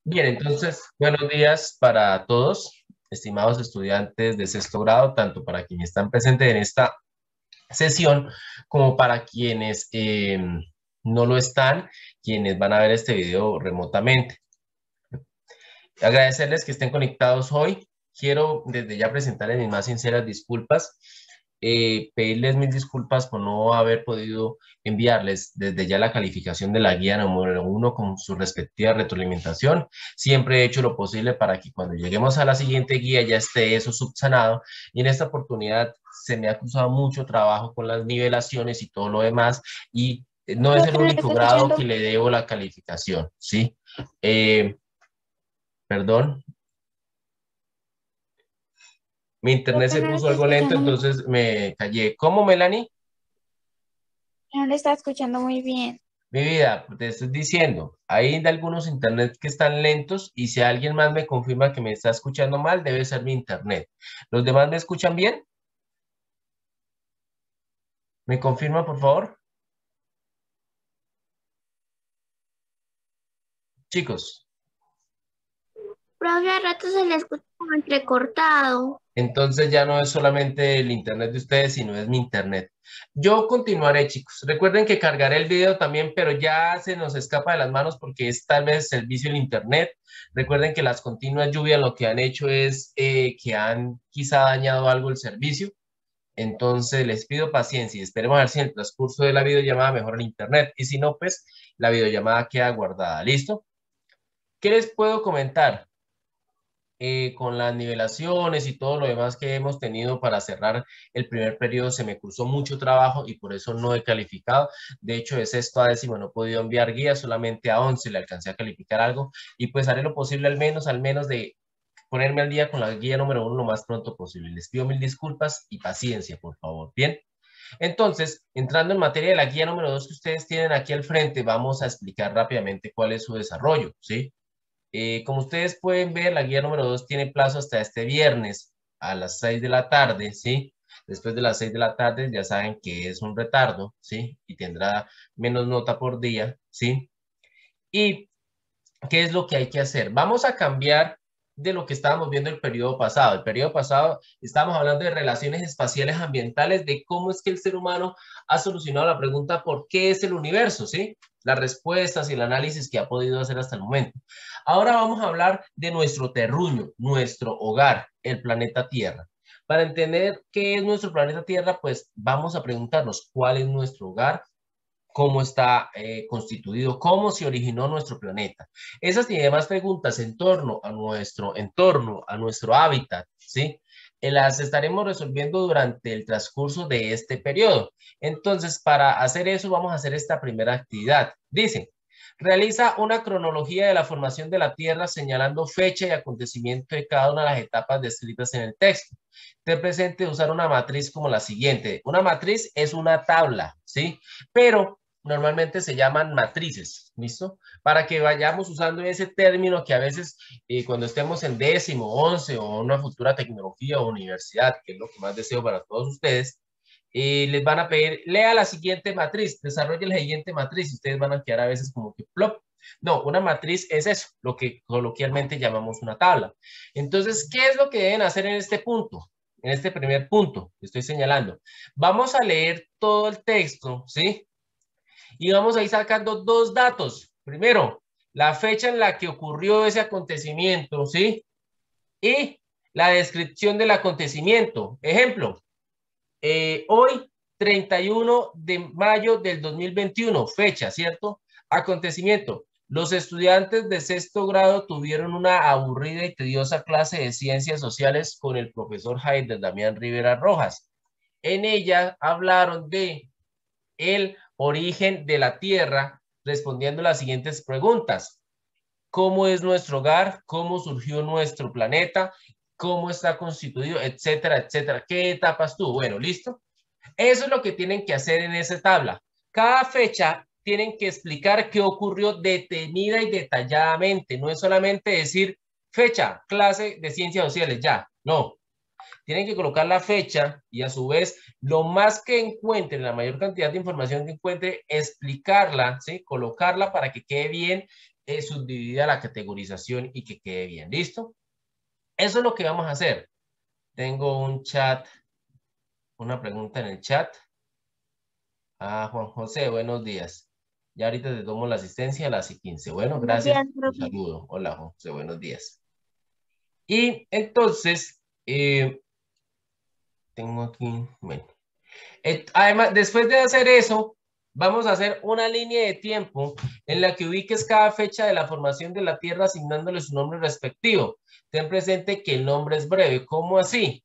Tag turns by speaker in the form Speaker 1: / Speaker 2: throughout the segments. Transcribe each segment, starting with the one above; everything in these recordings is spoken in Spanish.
Speaker 1: Bien, entonces, buenos días para todos, estimados estudiantes de sexto grado, tanto para quienes están presentes en esta sesión como para quienes no lo están, quienes van a ver este video remotamente. Agradecerles que estén conectados hoy. Quiero desde ya presentarles mis más sinceras disculpas. Pedirles mil disculpas por no haber podido enviarles desde ya la calificación de la guía número uno con su respectiva retroalimentación. Siempre he hecho lo posible para que cuando lleguemos a la siguiente guía ya esté eso subsanado. Y en esta oportunidad se me ha cruzado mucho trabajo con las nivelaciones y todo lo demás. Y no es el
Speaker 2: Profe, ¿me
Speaker 1: único
Speaker 2: está
Speaker 1: grado que
Speaker 2: escuchando?
Speaker 1: le debo la calificación, ¿sí? Eh, Perdón, mi internet
Speaker 2: Profe,
Speaker 1: se
Speaker 2: no le
Speaker 1: puso
Speaker 2: está
Speaker 1: algo lento,
Speaker 2: escuchando muy,
Speaker 1: entonces me callé. ¿Cómo, Melanie?
Speaker 2: no le está escuchando muy bien.
Speaker 1: Mi vida, te estoy diciendo, hay de algunos internet que están lentos y si alguien más me confirma que me está escuchando mal, debe ser mi internet. ¿Los demás me escuchan bien? ¿Me confirma, por favor? Chicos,
Speaker 2: Profe, a rato se le escucha como entrecortado.
Speaker 1: entonces ya no es solamente el internet de ustedes, sino es mi internet. Yo continuaré, chicos. Recuerden que cargaré el video también, pero ya se nos escapa de las manos porque es tal vez servicio del internet. Recuerden que las continuas lluvias lo que han hecho es que han quizá dañado algo el servicio. Entonces les pido paciencia y esperemos a ver si en el transcurso de la videollamada mejora el internet. Y si no, pues la videollamada queda guardada. ¿Listo? ¿Qué les puedo comentar? Con las nivelaciones y todo lo demás que hemos tenido para cerrar el primer periodo, se me cruzó mucho trabajo y por eso no he calificado. De hecho, de sexto a décimo no he podido enviar guías, solamente a 11 le alcancé a calificar algo y pues haré lo posible al menos de ponerme al día con la guía número uno lo más pronto posible. Les pido mil disculpas y paciencia, por favor. Bien. Entonces, entrando en materia de la guía número dos que ustedes tienen aquí al frente, vamos a explicar rápidamente cuál es su desarrollo, ¿sí? Como ustedes pueden ver, la guía número 2 tiene plazo hasta este viernes a las 6 de la tarde, ¿sí? Después de las 6 de la tarde ya saben que es un retardo, ¿sí? Y tendrá menos nota por día, ¿sí? ¿Y qué es lo que hay que hacer? Vamos a cambiar de lo que estábamos viendo el periodo pasado. El periodo pasado estábamos hablando de relaciones espaciales ambientales, de cómo es que el ser humano ha solucionado la pregunta ¿por qué es el universo? ¿Sí? Las respuestas y el análisis que ha podido hacer hasta el momento. Ahora vamos a hablar de nuestro terruño, nuestro hogar, el planeta Tierra. Para entender qué es nuestro planeta Tierra, pues vamos a preguntarnos cuál es nuestro hogar, cómo está constituido, cómo se originó nuestro planeta. Esas y demás preguntas en torno a nuestro entorno, a nuestro hábitat, ¿sí? Las estaremos resolviendo durante el transcurso de este periodo. Entonces, para hacer eso, vamos a hacer esta primera actividad. Dice, realiza una cronología de la formación de la Tierra señalando fecha y acontecimiento de cada una de las etapas descritas en el texto. Te presente usar una matriz como la siguiente. Una matriz es una tabla, ¿sí? Pero normalmente se llaman matrices, ¿listo? Para que vayamos usando ese término que a veces cuando estemos en décimo, once o una futura tecnología o universidad, que es lo que más deseo para todos ustedes, les van a pedir, lea la siguiente matriz, desarrolle la siguiente matriz, y ustedes van a quedar a veces como que plop. No, una matriz es eso, lo que coloquialmente llamamos una tabla. Entonces, ¿qué es lo que deben hacer en este punto? En este primer punto que estoy señalando. Vamos a leer todo el texto, ¿sí? Y vamos a ir sacando dos datos. Primero, la fecha en la que ocurrió ese acontecimiento, ¿sí? Y la descripción del acontecimiento. Ejemplo, hoy, 31 de mayo del 2021, fecha, ¿cierto? Acontecimiento. Los estudiantes de sexto grado tuvieron una aburrida y tediosa clase de ciencias sociales con el profesor Heider Damián Rivera Rojas. En ella hablaron de el origen de la Tierra, respondiendo las siguientes preguntas. ¿Cómo es nuestro hogar? ¿Cómo surgió nuestro planeta? ¿Cómo está constituido? Etcétera, etcétera. ¿Qué etapas tuvo? Bueno, ¿listo? Eso es lo que tienen que hacer en esa tabla. Cada fecha tienen que explicar qué ocurrió detenida y detalladamente. No es solamente decir fecha, clase de ciencias sociales, ya. No, tienen que colocar la fecha y a su vez lo más que encuentren, la mayor cantidad de información que encuentre, explicarla, ¿sí? Colocarla para que quede bien subdividida la categorización y que quede bien. ¿Listo? Eso es lo que vamos a hacer. Tengo un chat, una pregunta en el chat. Ah, Juan José, buenos días. Ya ahorita te tomo la asistencia a las 15. Bueno,
Speaker 2: Buenos días,
Speaker 1: gracias. Un
Speaker 2: profe.
Speaker 1: saludo. Hola, Juan José, buenos días. Y entonces, tengo aquí, bueno. Además, después de hacer eso, vamos a hacer una línea de tiempo en la que ubiques cada fecha de la formación de la Tierra asignándole su nombre respectivo. Ten presente que el nombre es breve. ¿Cómo así?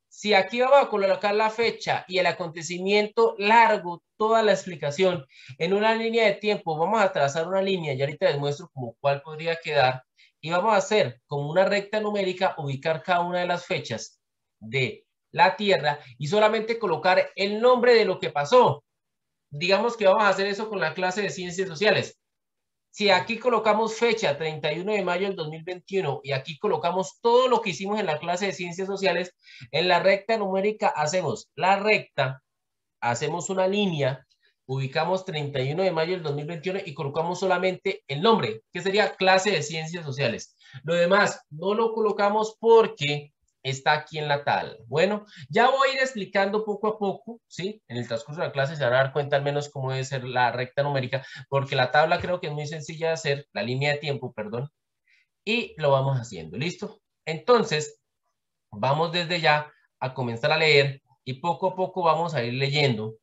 Speaker 1: Si aquí vamos a colocar la fecha y el acontecimiento largo, toda la explicación en una línea de tiempo, vamos a trazar una línea y ahorita les muestro como cuál podría quedar y vamos a hacer como una recta numérica, ubicar cada una de las fechas de la Tierra y solamente colocar el nombre de lo que pasó. Digamos que vamos a hacer eso con la clase de ciencias sociales. Si aquí colocamos fecha 31 de mayo del 2021 y aquí colocamos todo lo que hicimos en la clase de ciencias sociales, en la recta numérica hacemos la recta, hacemos una línea, ubicamos 31 de mayo del 2021 y colocamos solamente el nombre, que sería clase de ciencias sociales. Lo demás no lo colocamos porque está aquí en la tabla. Bueno, ya voy a ir explicando poco a poco, ¿sí? En el transcurso de la clase se van a dar cuenta al menos cómo debe ser la recta numérica, porque la tabla creo que es muy sencilla de hacer, la línea de tiempo, perdón, y lo vamos haciendo, ¿listo? Entonces, vamos desde ya a comenzar a leer y poco a poco vamos a ir leyendo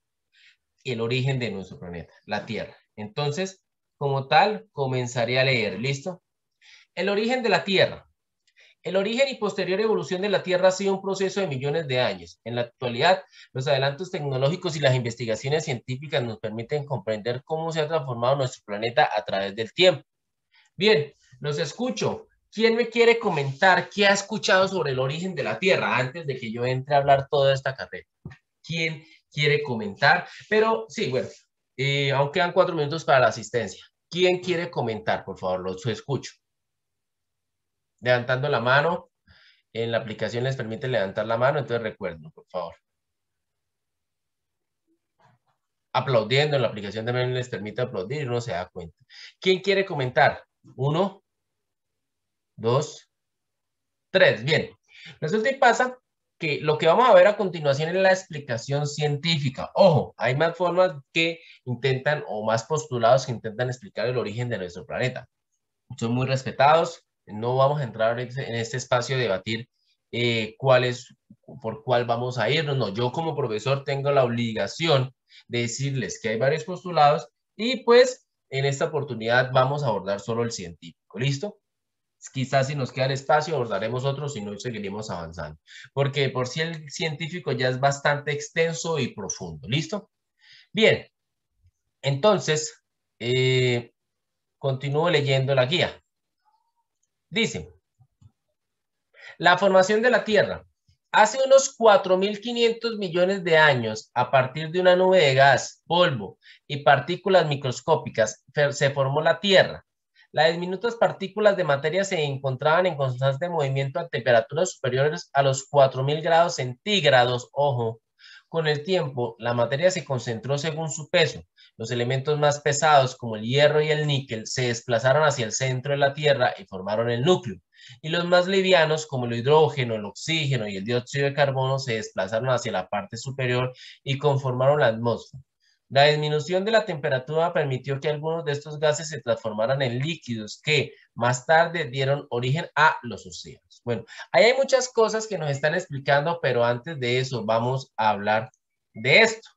Speaker 1: el origen de nuestro planeta, la Tierra. Entonces, como tal, comenzaré a leer, ¿listo? El origen de la Tierra. El origen y posterior evolución de la Tierra ha sido un proceso de millones de años. En la actualidad, los adelantos tecnológicos y las investigaciones científicas nos permiten comprender cómo se ha transformado nuestro planeta a través del tiempo. Bien, los escucho. ¿Quién me quiere comentar qué ha escuchado sobre el origen de la Tierra antes de que yo entre a hablar toda esta carrera? ¿Quién quiere comentar? Pero sí, bueno, aún quedan 4 minutos para la asistencia. ¿Quién quiere comentar? Por favor, los escucho. Levantando la mano. En la aplicación les permite levantar la mano, entonces recuerden, por favor. Aplaudiendo, en la aplicación también les permite aplaudir y uno se da cuenta. ¿Quién quiere comentar? 1, 2, 3. Bien. Resulta y pasa que lo que vamos a ver a continuación es la explicación científica. Ojo, hay más formas que intentan, o más postulados que intentan explicar el origen de nuestro planeta. Son muy respetados. No vamos a entrar en este espacio a debatir por cuál vamos a irnos. No, yo como profesor tengo la obligación de decirles que hay varios postulados y pues en esta oportunidad vamos a abordar solo el científico. ¿Listo? Quizás si nos queda el espacio abordaremos otros y no seguiremos avanzando. Porque por sí el científico ya es bastante extenso y profundo. ¿Listo? Bien, entonces continúo leyendo la guía. Dice, la formación de la Tierra. Hace unos 4.500 millones de años, a partir de una nube de gas, polvo y partículas microscópicas, se formó la Tierra. Las diminutas partículas de materia se encontraban en constante movimiento a temperaturas superiores a los 4.000 grados centígrados. Ojo, con el tiempo, la materia se concentró según su peso. Los elementos más pesados, como el hierro y el níquel, se desplazaron hacia el centro de la Tierra y formaron el núcleo. Y los más livianos, como el hidrógeno, el oxígeno y el dióxido de carbono, se desplazaron hacia la parte superior y conformaron la atmósfera. La disminución de la temperatura permitió que algunos de estos gases se transformaran en líquidos que más tarde dieron origen a los océanos. Bueno, ahí hay muchas cosas que nos están explicando, pero antes de eso vamos a hablar de esto.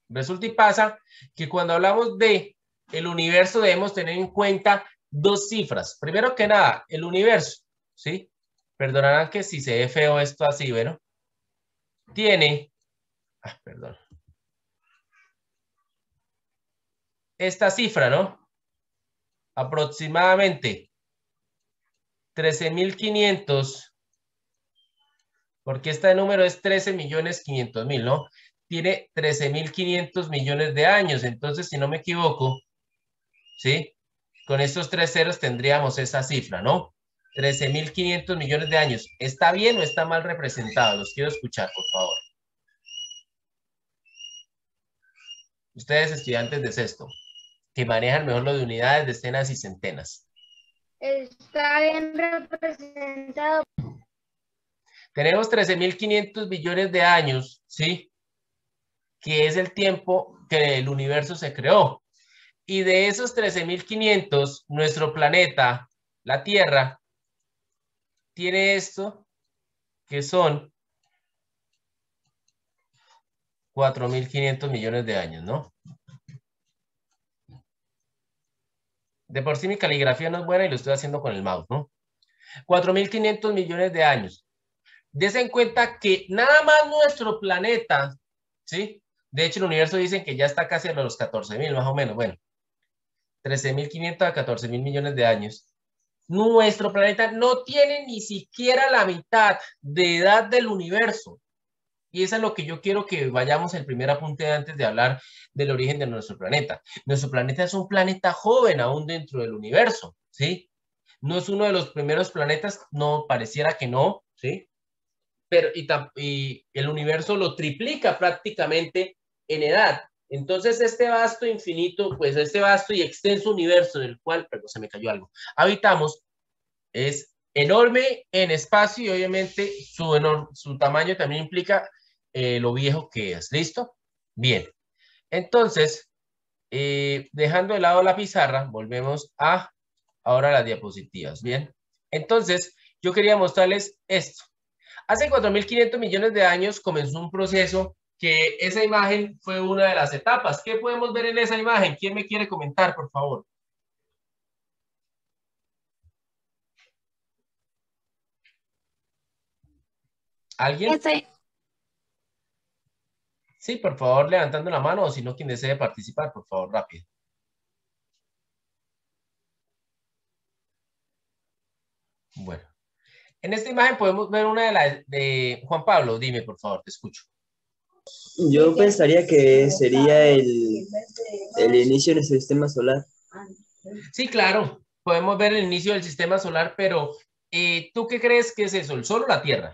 Speaker 1: Resulta y pasa que cuando hablamos de el universo debemos tener en cuenta dos cifras. Primero que nada, el universo, ¿sí? Perdonarán que si se ve feo esto así, bueno, tiene, perdón, esta cifra, ¿no? Aproximadamente 13.500, porque este número es 13.500.000, ¿no? Tiene 13.500 millones de años, entonces, si no me equivoco, ¿sí? Con estos 3 ceros tendríamos esa cifra, ¿no? 13.500 millones de años. ¿Está bien o está mal representado? Los quiero escuchar, por favor. Ustedes, estudiantes de sexto. que manejan mejor lo de unidades, decenas y centenas.
Speaker 2: Está bien representado.
Speaker 1: Tenemos 13.500 billones de años, ¿sí? Que es el tiempo que el universo se creó. Y de esos 13.500, nuestro planeta, la Tierra, tiene esto, que son 4.500 millones de años, ¿no? De por sí mi caligrafía no es buena y lo estoy haciendo con el mouse, ¿no? 4.500 millones de años. Dese en cuenta que nada más nuestro planeta, ¿sí? De hecho, el universo dicen que ya está casi a los 14.000, más o menos. Bueno, 13.500 a 14.000 millones de años. Nuestro planeta no tiene ni siquiera la mitad de edad del universo. Y eso es lo que yo quiero que vayamos el primer apunte antes de hablar del origen de nuestro planeta. Nuestro planeta es un planeta joven aún dentro del universo, ¿sí? No es uno de los primeros planetas, no, pareciera que no, ¿sí? Pero, y el universo lo triplica prácticamente en edad. Entonces, este vasto infinito, pues este vasto y extenso universo del cual, perdón, se me cayó algo, habitamos, es enorme en espacio y obviamente su tamaño también implica lo viejo que es. ¿Listo? Bien. Entonces, dejando de lado la pizarra, volvemos a ahora las diapositivas. Bien. Entonces, yo quería mostrarles esto. Hace 4.500 millones de años comenzó un proceso que esa imagen fue una de las etapas. ¿Qué podemos ver en esa imagen? ¿Quién me quiere comentar, por favor? ¿Alguien? Sí, por favor, levantando la mano o si no, quien desee participar, por favor, rápido. Bueno, en esta imagen podemos ver una de las de Juan Pablo. Dime, por favor, te escucho.
Speaker 3: Yo pensaría que sería el inicio del sistema solar.
Speaker 1: Sí, claro, podemos ver el inicio del sistema solar, pero ¿tú qué crees que es eso? ¿El Sol o la Tierra?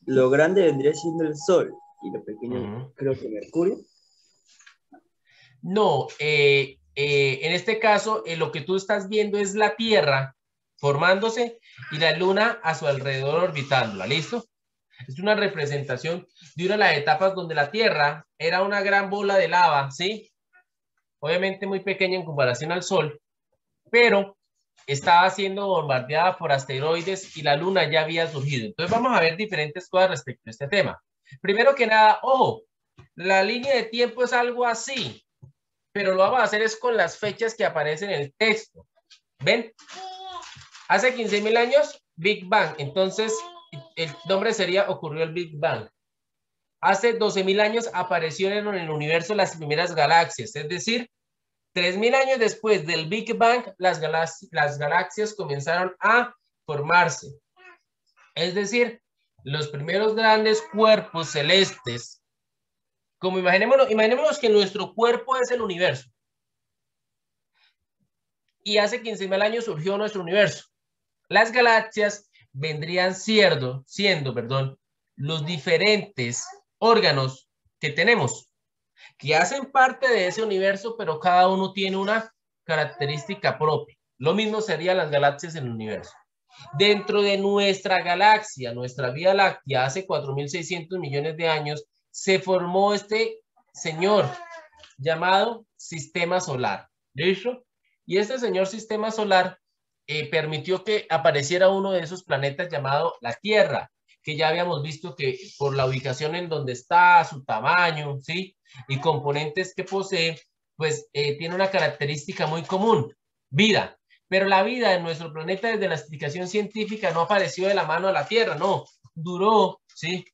Speaker 3: Lo grande vendría siendo el Sol y lo pequeño creo que Mercurio.
Speaker 1: No, en este caso lo que tú estás viendo es la Tierra formándose y la Luna a su alrededor orbitándola, ¿listo? Es una representación de una de las etapas donde la Tierra era una gran bola de lava, ¿sí? Obviamente muy pequeña en comparación al Sol, pero estaba siendo bombardeada por asteroides y la Luna ya había surgido. Entonces vamos a ver diferentes cosas respecto a este tema. Primero que nada, ojo, la línea de tiempo es algo así, pero lo vamos a hacer es con las fechas que aparecen en el texto. ¿Ven? Hace 15.000 años, Big Bang. Entonces, el nombre sería ocurrió el Big Bang. Hace 12.000 años aparecieron en el universo las primeras galaxias, es decir, 3.000 años después del Big Bang, las galaxias comenzaron a formarse. Es decir, los primeros grandes cuerpos celestes, como imaginémonos que nuestro cuerpo es el universo. Y hace 15.000 años surgió nuestro universo. Las galaxias vendrían siendo, los diferentes órganos que tenemos, que hacen parte de ese universo, pero cada uno tiene una característica propia. Lo mismo serían las galaxias en el universo. Dentro de nuestra galaxia, nuestra Vía Láctea, hace 4.600 millones de años, se formó este señor llamado Sistema Solar. ¿Listo? Y este señor Sistema Solar permitió que apareciera uno de esos planetas llamado la Tierra, que ya habíamos visto que por la ubicación en donde está, su tamaño, ¿sí? Y componentes que posee, pues tiene una característica muy común, vida. Pero la vida en nuestro planeta desde la explicación científica no apareció de la mano a la Tierra, no, duró, ¿sí?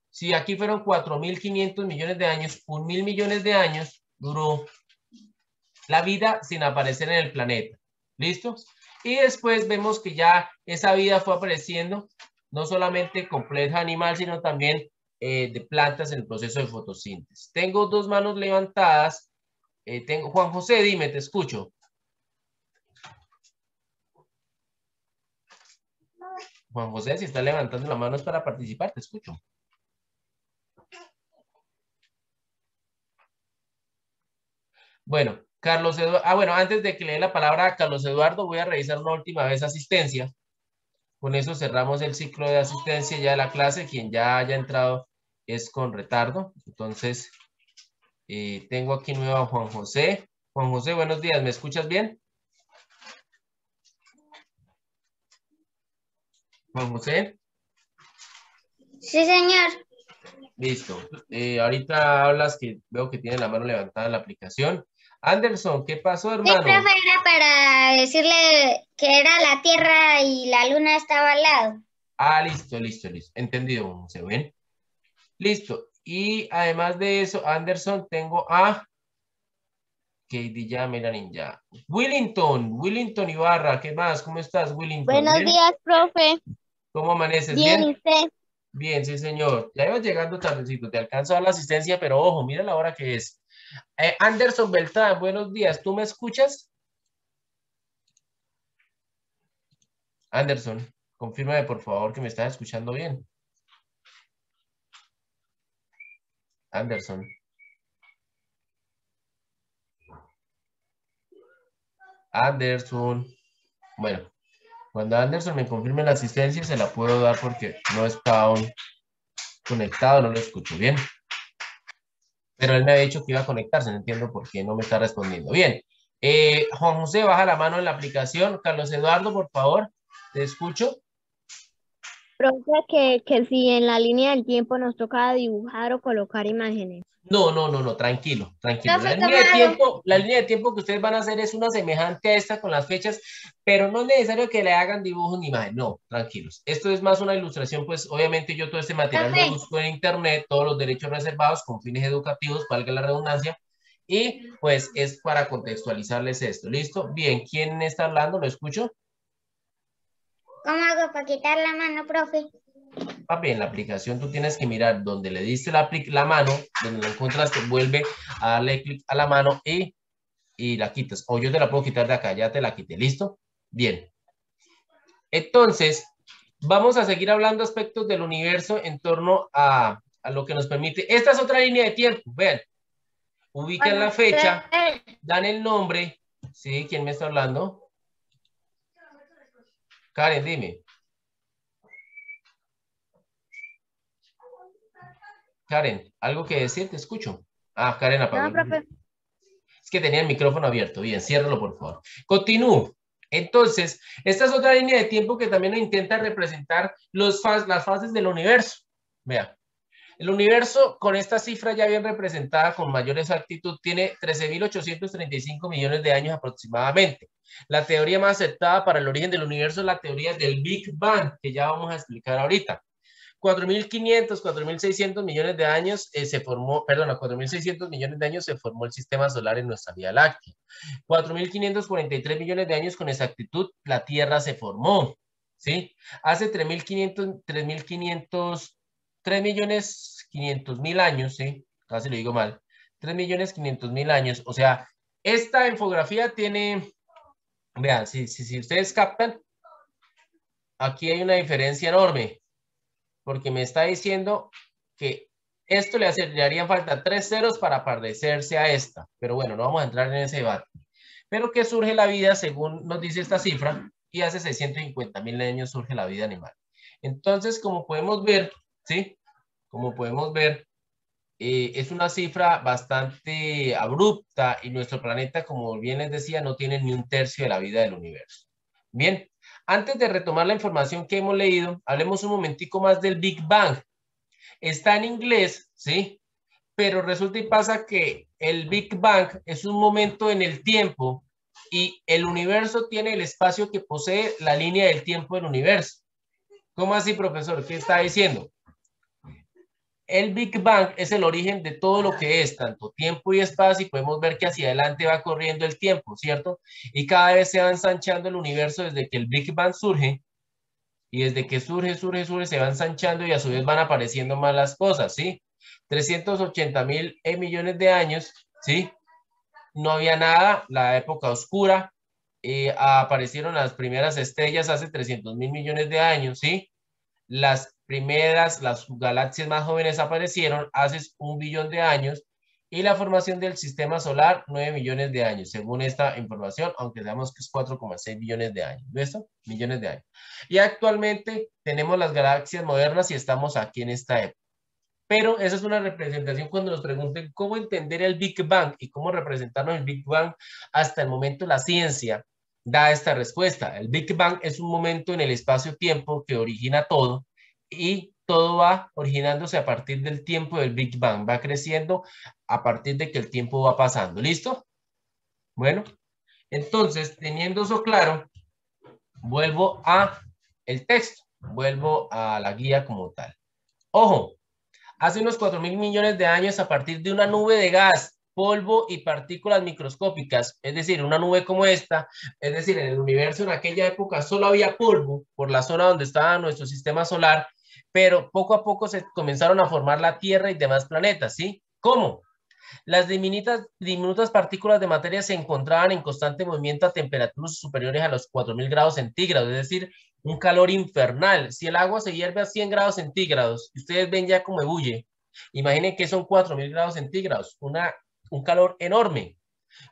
Speaker 1: Si aquí fueron 4.500 millones de años, 1.000 millones de años duró la vida sin aparecer en el planeta. ¿Listo? Y después vemos que ya esa vida fue apareciendo, no solamente compleja animal, sino también de plantas en el proceso de fotosíntesis. Tengo dos manos levantadas. Juan José, dime, te escucho. Juan José, si está levantando la mano es para participar, te escucho. Bueno, Carlos Eduardo, bueno, antes de que le dé la palabra a Carlos Eduardo, voy a revisar una última vez asistencia. Con eso cerramos el ciclo de asistencia ya de la clase. Quien ya haya entrado es con retardo. Entonces, tengo aquí nuevo a Juan José. Juan José, buenos días. ¿Me escuchas bien? Juan José.
Speaker 2: Sí, señor.
Speaker 1: Listo. Ahorita hablas que veo que tiene la mano levantada en la aplicación. Anderson, ¿qué pasó,
Speaker 2: Sí,
Speaker 1: hermano?
Speaker 2: profe, era para decirle que era la Tierra y la Luna estaba al lado.
Speaker 1: Ah, listo, listo, listo. Entendido, Juan José. ¿Ven? Listo. Y además de eso, Anderson, tengo a Katie ya, Melanie ya. Willington Ibarra, ¿qué más? ¿Cómo estás, Willington?
Speaker 4: Buenos
Speaker 1: ¿Bien?
Speaker 4: días, profe.
Speaker 1: ¿Cómo amaneces?
Speaker 4: Bien,
Speaker 1: ¿Bien?
Speaker 4: ¿y usted?
Speaker 1: Bien, sí, señor. Ya ibas llegando tardecito. Te alcanzo a dar la asistencia, pero ojo, mira la hora que es. Anderson Beltrán, buenos días. ¿Tú me escuchas? Anderson, confírmame por favor que me estás escuchando bien. Anderson. Anderson. Bueno, cuando Anderson me confirme la asistencia se la puedo dar porque no está aún conectado, no lo escucho bien. Pero él me ha dicho que iba a conectarse, no entiendo por qué no me está respondiendo. Bien, Juan José, baja la mano en la aplicación. Carlos Eduardo, por favor, te escucho.
Speaker 4: Profe, que si en la línea del tiempo nos toca dibujar o colocar imágenes.
Speaker 1: No, tranquilo, tranquilo.
Speaker 2: Profe, ¿cómo hago?
Speaker 1: La línea de tiempo que ustedes van a hacer es una semejante a esta con las fechas, pero no es necesario que le hagan dibujos ni imagen, no, tranquilos. Esto es más una ilustración, pues obviamente yo todo este material lo
Speaker 2: Profe,
Speaker 1: busco en internet, todos los derechos reservados con fines educativos, valga la redundancia, y pues es para contextualizarles esto, ¿listo? Bien, ¿quién está hablando? ¿Lo escucho?
Speaker 2: ¿cómo hago para quitar la mano, profe?
Speaker 1: Papi, en la aplicación tú tienes que mirar donde le diste la mano, donde la encontraste, vuelve a darle clic a la mano y la quitas. O yo te la puedo quitar de acá, ya te la quité, ¿listo? Bien. Entonces, vamos a seguir hablando aspectos del universo en torno a lo que nos permite. Esta es otra línea de tiempo, vean. Ubican la fecha, dan el nombre. ¿Sí? ¿Quién me está hablando? Karen, dime. Karen, ¿algo que decir? Te escucho. Ah, Karen apagó
Speaker 4: No,
Speaker 1: el
Speaker 4: profe.
Speaker 1: micrófono. Es que tenía el micrófono abierto. Bien, ciérralo, por favor. Continúo. Entonces, esta es otra línea de tiempo que también intenta representar las fases del universo. Vea, el universo con esta cifra ya bien representada con mayor exactitud tiene 13.835 millones de años aproximadamente. La teoría más aceptada para el origen del universo es la teoría del Big Bang, que ya vamos a explicar ahorita. 4.500, 4.600 millones de años se formó, perdona, 4.600 millones de años se formó el sistema solar en nuestra Vía Láctea. 4.543 millones de años con exactitud la Tierra se formó, ¿sí? Hace 3.500.000 años, ¿sí? Casi lo digo mal. 3.500.000 años, o sea, esta infografía tiene, vean, si ustedes captan, aquí hay una diferencia enorme porque me está diciendo que esto le harían falta 3 ceros para parecerse a esta. Pero bueno, no vamos a entrar en ese debate. Pero que surge la vida, según nos dice esta cifra, y hace 650.000 años surge la vida animal. Entonces, como podemos ver, ¿sí? Como podemos ver, es una cifra bastante abrupta y nuestro planeta, como bien les decía, no tiene ni un tercio de la vida del universo. Bien, antes de retomar la información que hemos leído, hablemos un momentico más del Big Bang. Está en inglés, ¿sí? Pero resulta y pasa que el Big Bang es un momento en el tiempo y el universo tiene el espacio que posee la línea del tiempo del universo. ¿Cómo así, profesor? ¿Qué está diciendo? El Big Bang es el origen de todo lo que es, tanto tiempo y espacio, y podemos ver que hacia adelante va corriendo el tiempo, ¿cierto? Y cada vez se va ensanchando el universo desde que el Big Bang surge, y desde que surge, se va ensanchando y a su vez van apareciendo más las cosas, ¿sí? 380.000 millones de años, ¿sí? No había nada, la época oscura, aparecieron las primeras estrellas hace 300.000 millones de años, ¿sí? Las galaxias más jóvenes aparecieron hace 1 billón de años Y la formación del sistema solar, 9 millones de años, según esta información, aunque sabemos que es 4,6 billones de años. ¿Listo? Millones de años. Y actualmente tenemos las galaxias modernas y estamos aquí en esta época. Pero esa es una representación cuando nos pregunten cómo entender el Big Bang y cómo representarnos el Big Bang. Hasta el momento la ciencia da esta respuesta. El Big Bang es un momento en el espacio-tiempo que origina todo y todo va originándose a partir del tiempo del Big Bang. Va creciendo a partir de que el tiempo va pasando. ¿Listo? Bueno, entonces, teniendo eso claro, vuelvo a el texto, vuelvo a la guía como tal. Ojo. Hace unos 4.000 millones de años, a partir de una nube de gas, polvo y partículas microscópicas, es decir, una nube como esta, es decir, en el universo en aquella época solo había polvo por la zona donde estaba nuestro sistema solar, pero poco a poco se comenzaron a formar la Tierra y demás planetas, ¿sí? ¿Cómo? Las diminutas partículas de materia se encontraban en constante movimiento a temperaturas superiores a los 4.000 grados centígrados, es decir, un calor infernal. Si el agua se hierve a 100 grados centígrados, ustedes ven ya cómo ebulle. Imaginen que son 4.000 grados centígrados, un calor enorme.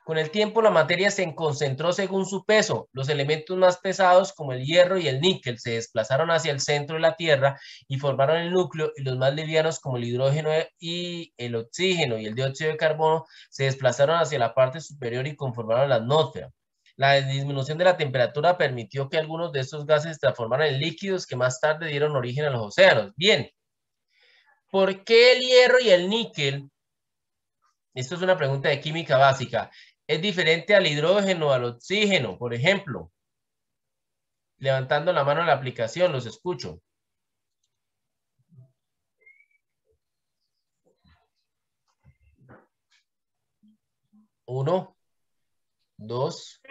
Speaker 1: Con el tiempo la materia se concentró según su peso. Los elementos más pesados como el hierro y el níquel se desplazaron hacia el centro de la Tierra y formaron el núcleo, y los más livianos como el hidrógeno y el oxígeno y el dióxido de carbono se desplazaron hacia la parte superior y conformaron la atmósfera. La disminución de la temperatura permitió que algunos de estos gases se transformaran en líquidos que más tarde dieron origen a los océanos. Bien, ¿por qué el hierro y el níquel? Esto es una pregunta de química básica. ¿Es diferente al hidrógeno, al oxígeno, por ejemplo? Levantando la mano en la aplicación, los escucho. 1, 2.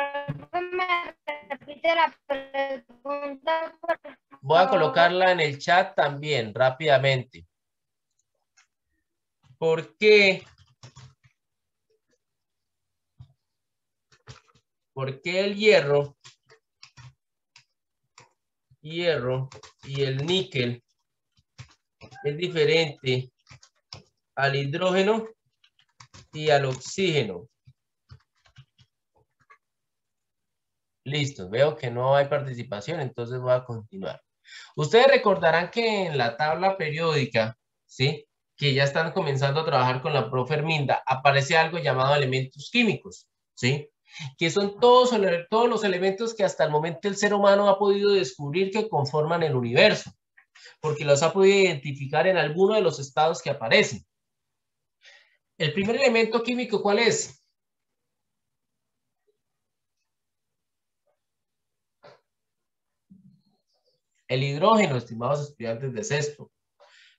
Speaker 2: Repite la pregunta, por
Speaker 1: Voy a
Speaker 2: favor.
Speaker 1: colocarla en el chat también, rápidamente. ¿Por qué? ¿Por qué el hierro y el níquel es diferente al hidrógeno y al oxígeno? Listo, veo que no hay participación, entonces voy a continuar. Ustedes recordarán que en la tabla periódica, ¿sí?, que ya están comenzando a trabajar con la profe Herminda, aparece algo llamado elementos químicos, ¿sí?, que son todos los elementos que hasta el momento el ser humano ha podido descubrir que conforman el universo, porque los ha podido identificar en alguno de los estados que aparecen. El primer elemento químico, ¿cuál es? El hidrógeno, estimados estudiantes de sexto.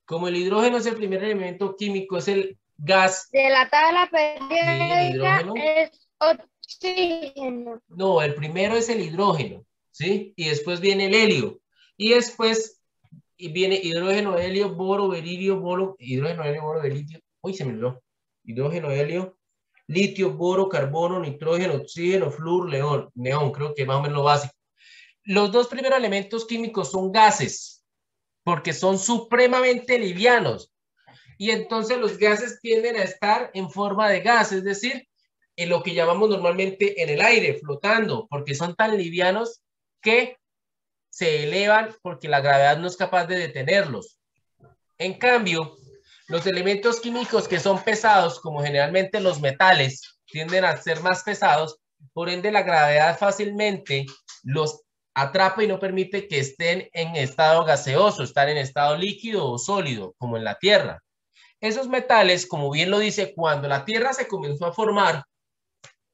Speaker 1: Como el hidrógeno es el primer elemento químico, es el gas.
Speaker 2: De la tabla
Speaker 1: ¿El
Speaker 2: periódica
Speaker 1: hidrógeno?
Speaker 2: es oxígeno.
Speaker 1: No, el primero es el hidrógeno, ¿sí? Y después viene el helio. Y después viene hidrógeno, helio, boro, beridio, boro, hidrógeno, helio, boro, beridio. Uy, se me olvidó. Hidrógeno, helio, litio, boro, carbono, nitrógeno, oxígeno, flúor, neón, creo que más o menos lo básico. Los dos primeros elementos químicos son gases, porque son supremamente livianos. Y entonces los gases tienden a estar en forma de gas, es decir, en lo que llamamos normalmente en el aire, flotando, porque son tan livianos que se elevan porque la gravedad no es capaz de detenerlos. En cambio, los elementos químicos que son pesados, como generalmente los metales, tienden a ser más pesados, por ende la gravedad fácilmente los atrapa y no permite que estén en estado gaseoso, están en estado líquido o sólido, como en la Tierra. Esos metales, como bien lo dice, cuando la Tierra se comenzó a formar,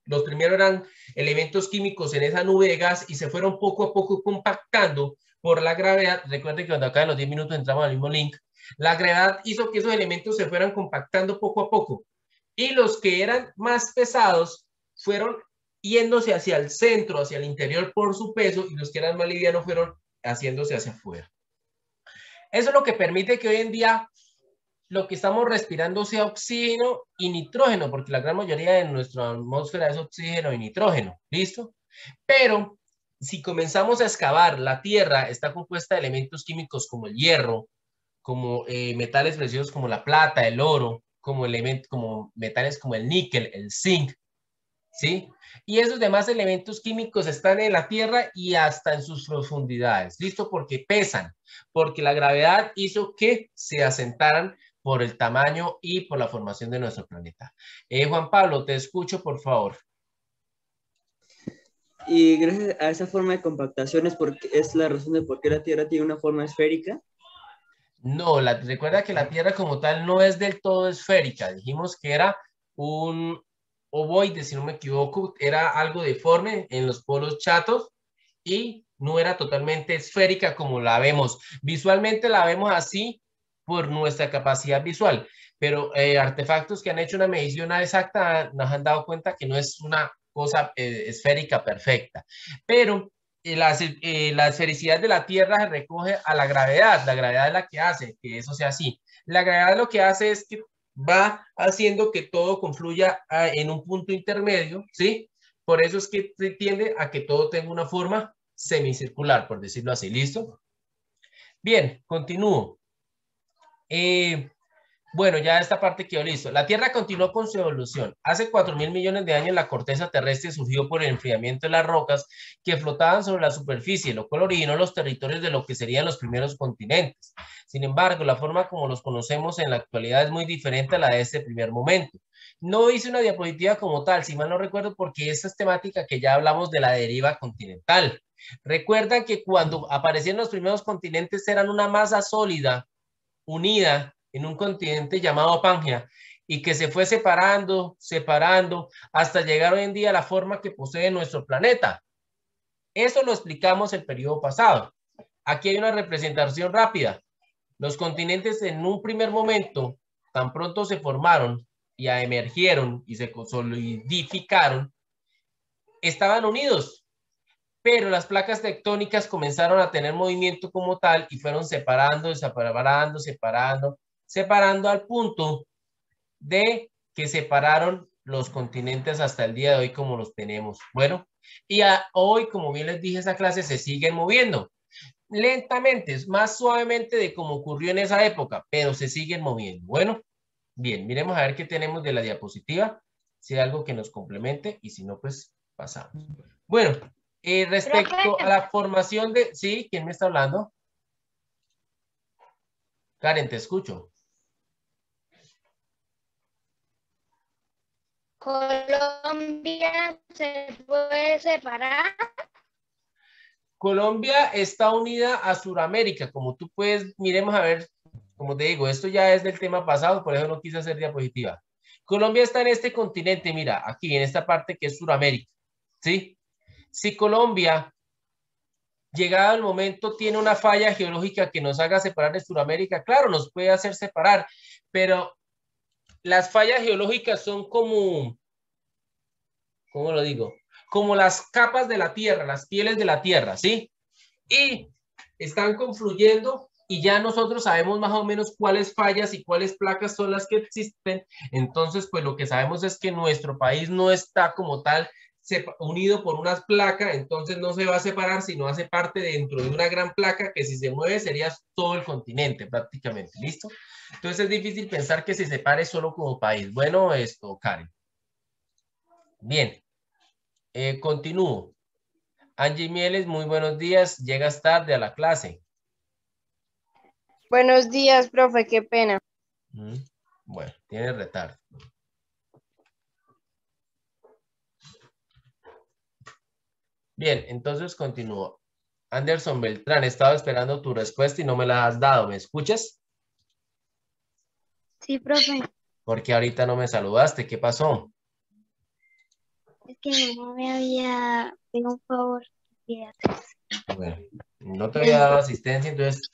Speaker 1: los primeros eran elementos químicos en esa nube de gas y se fueron poco a poco compactando por la gravedad. Recuerden que cuando acaben los 10 minutos entramos al mismo link. La gravedad hizo que esos elementos se fueran compactando poco a poco. Y los que eran más pesados fueron yéndose hacia el centro, hacia el interior por su peso, y los que eran más livianos fueron haciéndose hacia afuera. Eso es lo que permite que hoy en día lo que estamos respirando sea oxígeno y nitrógeno, porque la gran mayoría de nuestra atmósfera es oxígeno y nitrógeno, ¿listo? Pero si comenzamos a excavar, la Tierra está compuesta de elementos químicos como el hierro, como metales preciosos como la plata, el oro, como elementos, como metales como el níquel, el zinc, ¿sí? Y esos demás elementos químicos están en la Tierra y hasta en sus profundidades, ¿listo? Porque pesan, porque la gravedad hizo que se asentaran por el tamaño y por la formación de nuestro planeta. Juan Pablo, te escucho, por favor.
Speaker 3: Y gracias a esa forma de compactación es la razón de por qué la Tierra tiene una forma esférica.
Speaker 1: No, recuerda que la Tierra como tal no es del todo esférica. Dijimos que era un ovoide, si no me equivoco, era algo deforme en los polos chatos y no era totalmente esférica como la vemos. Visualmente la vemos así por nuestra capacidad visual, pero artefactos que han hecho una medición exacta nos han dado cuenta que no es una cosa esférica perfecta. Pero la esfericidad de la Tierra se recoge a la gravedad es la que hace que eso sea así. La gravedad lo que hace es que va haciendo que todo confluya en un punto intermedio, ¿sí? Por eso es que se tiende a que todo tenga una forma semicircular, por decirlo así. ¿Listo? Bien, continúo. Bueno, ya esta parte quedó listo. La Tierra continuó con su evolución. Hace 4.000 millones de años la corteza terrestre surgió por el enfriamiento de las rocas que flotaban sobre la superficie, lo cual originó los territorios de lo que serían los primeros continentes. Sin embargo, la forma como los conocemos en la actualidad es muy diferente a la de este primer momento. No hice una diapositiva como tal, si mal no recuerdo, porque esta es temática que ya hablamos de la deriva continental. Recuerda que cuando aparecieron los primeros continentes eran una masa sólida, unida en un continente llamado Pangea y que se fue separando, hasta llegar hoy en día a la forma que posee nuestro planeta. Eso lo explicamos el periodo pasado. Aquí hay una representación rápida. Los continentes en un primer momento, tan pronto se formaron y emergieron y se solidificaron, estaban unidos, pero las placas tectónicas comenzaron a tener movimiento como tal y fueron separando al punto de que separaron los continentes hasta el día de hoy como los tenemos. Bueno, y hoy, como bien les dije, esa clase se sigue moviendo. Lentamente, más suavemente de como ocurrió en esa época, pero se siguen moviendo. Bueno, bien, miremos a ver qué tenemos de la diapositiva, si hay algo que nos complemente y si no, pues pasamos. Bueno, respecto a la formación de... ¿Sí? ¿Quién me está hablando? Karen, te escucho.
Speaker 2: ¿Colombia se puede separar?
Speaker 1: Colombia está unida a Sudamérica, como tú puedes, miremos a ver, como te digo, esto ya es del tema pasado, por eso no quise hacer diapositiva. Colombia está en este continente, mira, aquí en esta parte que es Sudamérica, ¿sí? Si Colombia, llegado el momento, tiene una falla geológica que nos haga separar de Sudamérica, claro, nos puede hacer separar, pero las fallas geológicas son como, ¿cómo lo digo? Como las capas de la tierra, las pieles de la tierra, ¿sí? Y están confluyendo y ya nosotros sabemos más o menos cuáles fallas y cuáles placas son las que existen. Entonces, pues lo que sabemos es que nuestro país no está como tal unido por unas placas, entonces no se va a separar, sino hace parte dentro de una gran placa que si se mueve sería todo el continente prácticamente, ¿listo? Entonces es difícil pensar que se separe solo como país. Bueno, Karen. Bien, continúo. Angie Mieles, muy buenos días. Llegas tarde a la clase.
Speaker 5: Buenos días, profe, qué pena.
Speaker 1: Bueno, tiene retardo. Bien, entonces continúo. Anderson Beltrán, estaba esperando tu respuesta y no me la has dado. ¿Me escuchas?
Speaker 4: Sí, profe.
Speaker 1: ¿Por qué ahorita no me saludaste? ¿Qué pasó?
Speaker 4: Es que mamá me había pedido un favor.
Speaker 1: Bueno, no te había dado asistencia, entonces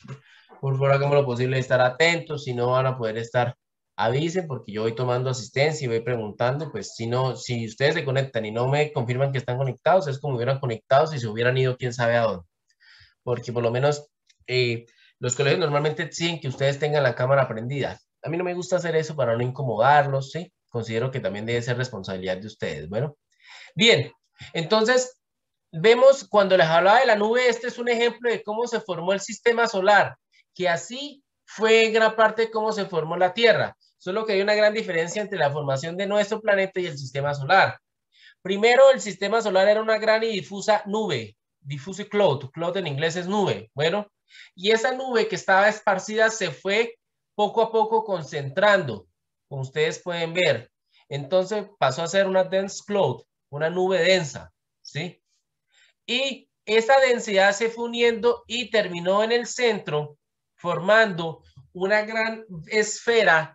Speaker 1: por favor hagamos lo posible de estar atentos. Si no van a poder estar, avisen porque yo voy tomando asistencia y voy preguntando. Pues si no, si ustedes se conectan y no me confirman que están conectados, es como hubieran conectado si se hubieran ido quién sabe a dónde. Porque por lo menos los colegios normalmente exigen que ustedes tengan la cámara prendida. A mí no me gusta hacer eso para no incomodarlos, ¿sí? Considero que también debe ser responsabilidad de ustedes. Bueno, bien, entonces vemos cuando les hablaba de la nube, este es un ejemplo de cómo se formó el sistema solar, que así fue en gran parte cómo se formó la Tierra. solo que hay una gran diferencia entre la formación de nuestro planeta y el sistema solar. Primero, el sistema solar era una gran y difusa nube, diffuse cloud, cloud en inglés es nube, bueno, y esa nube que estaba esparcida se fue poco a poco concentrando, como ustedes pueden ver. Entonces pasó a ser una dense cloud, una nube densa, ¿sí? Y esa densidad se fue uniendo y terminó en el centro, formando una gran esfera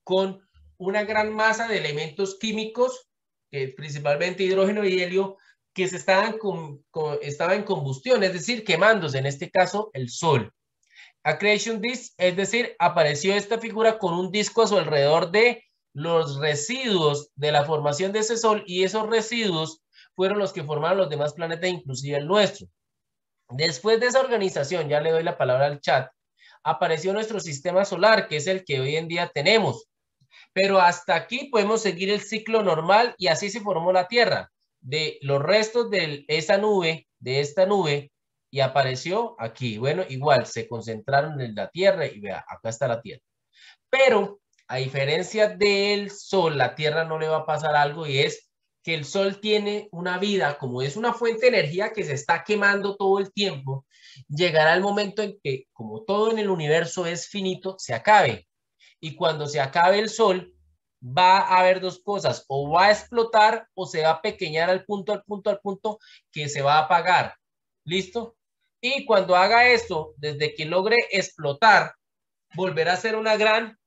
Speaker 1: con una gran masa de elementos químicos, principalmente hidrógeno y helio, que estaban en combustión, es decir, quemándose, en este caso el Sol. Accretion disk, es decir, apareció esta figura con un disco a su alrededor de los residuos de la formación de ese Sol, y esos residuos fueron los que formaron los demás planetas, inclusive el nuestro. Después de esa organización, ya le doy la palabra al chat, apareció nuestro sistema solar, que es el que hoy en día tenemos. Pero hasta aquí podemos seguir el ciclo normal y así se formó la Tierra, de los restos de esta nube, y apareció aquí. Bueno, igual se concentraron en la Tierra y vea, acá está la Tierra. Pero a diferencia del Sol, la Tierra no le va a pasar algo, y es que el Sol tiene una vida, como es una fuente de energía que se está quemando todo el tiempo, llegará el momento en que, como todo en el universo es finito, se acabe. Y cuando se acabe el Sol, va a haber dos cosas: o va a explotar o se va a pequeñar al punto que se va a apagar. ¿Listo? Y cuando haga esto, desde que logre explotar, volverá a ser una gran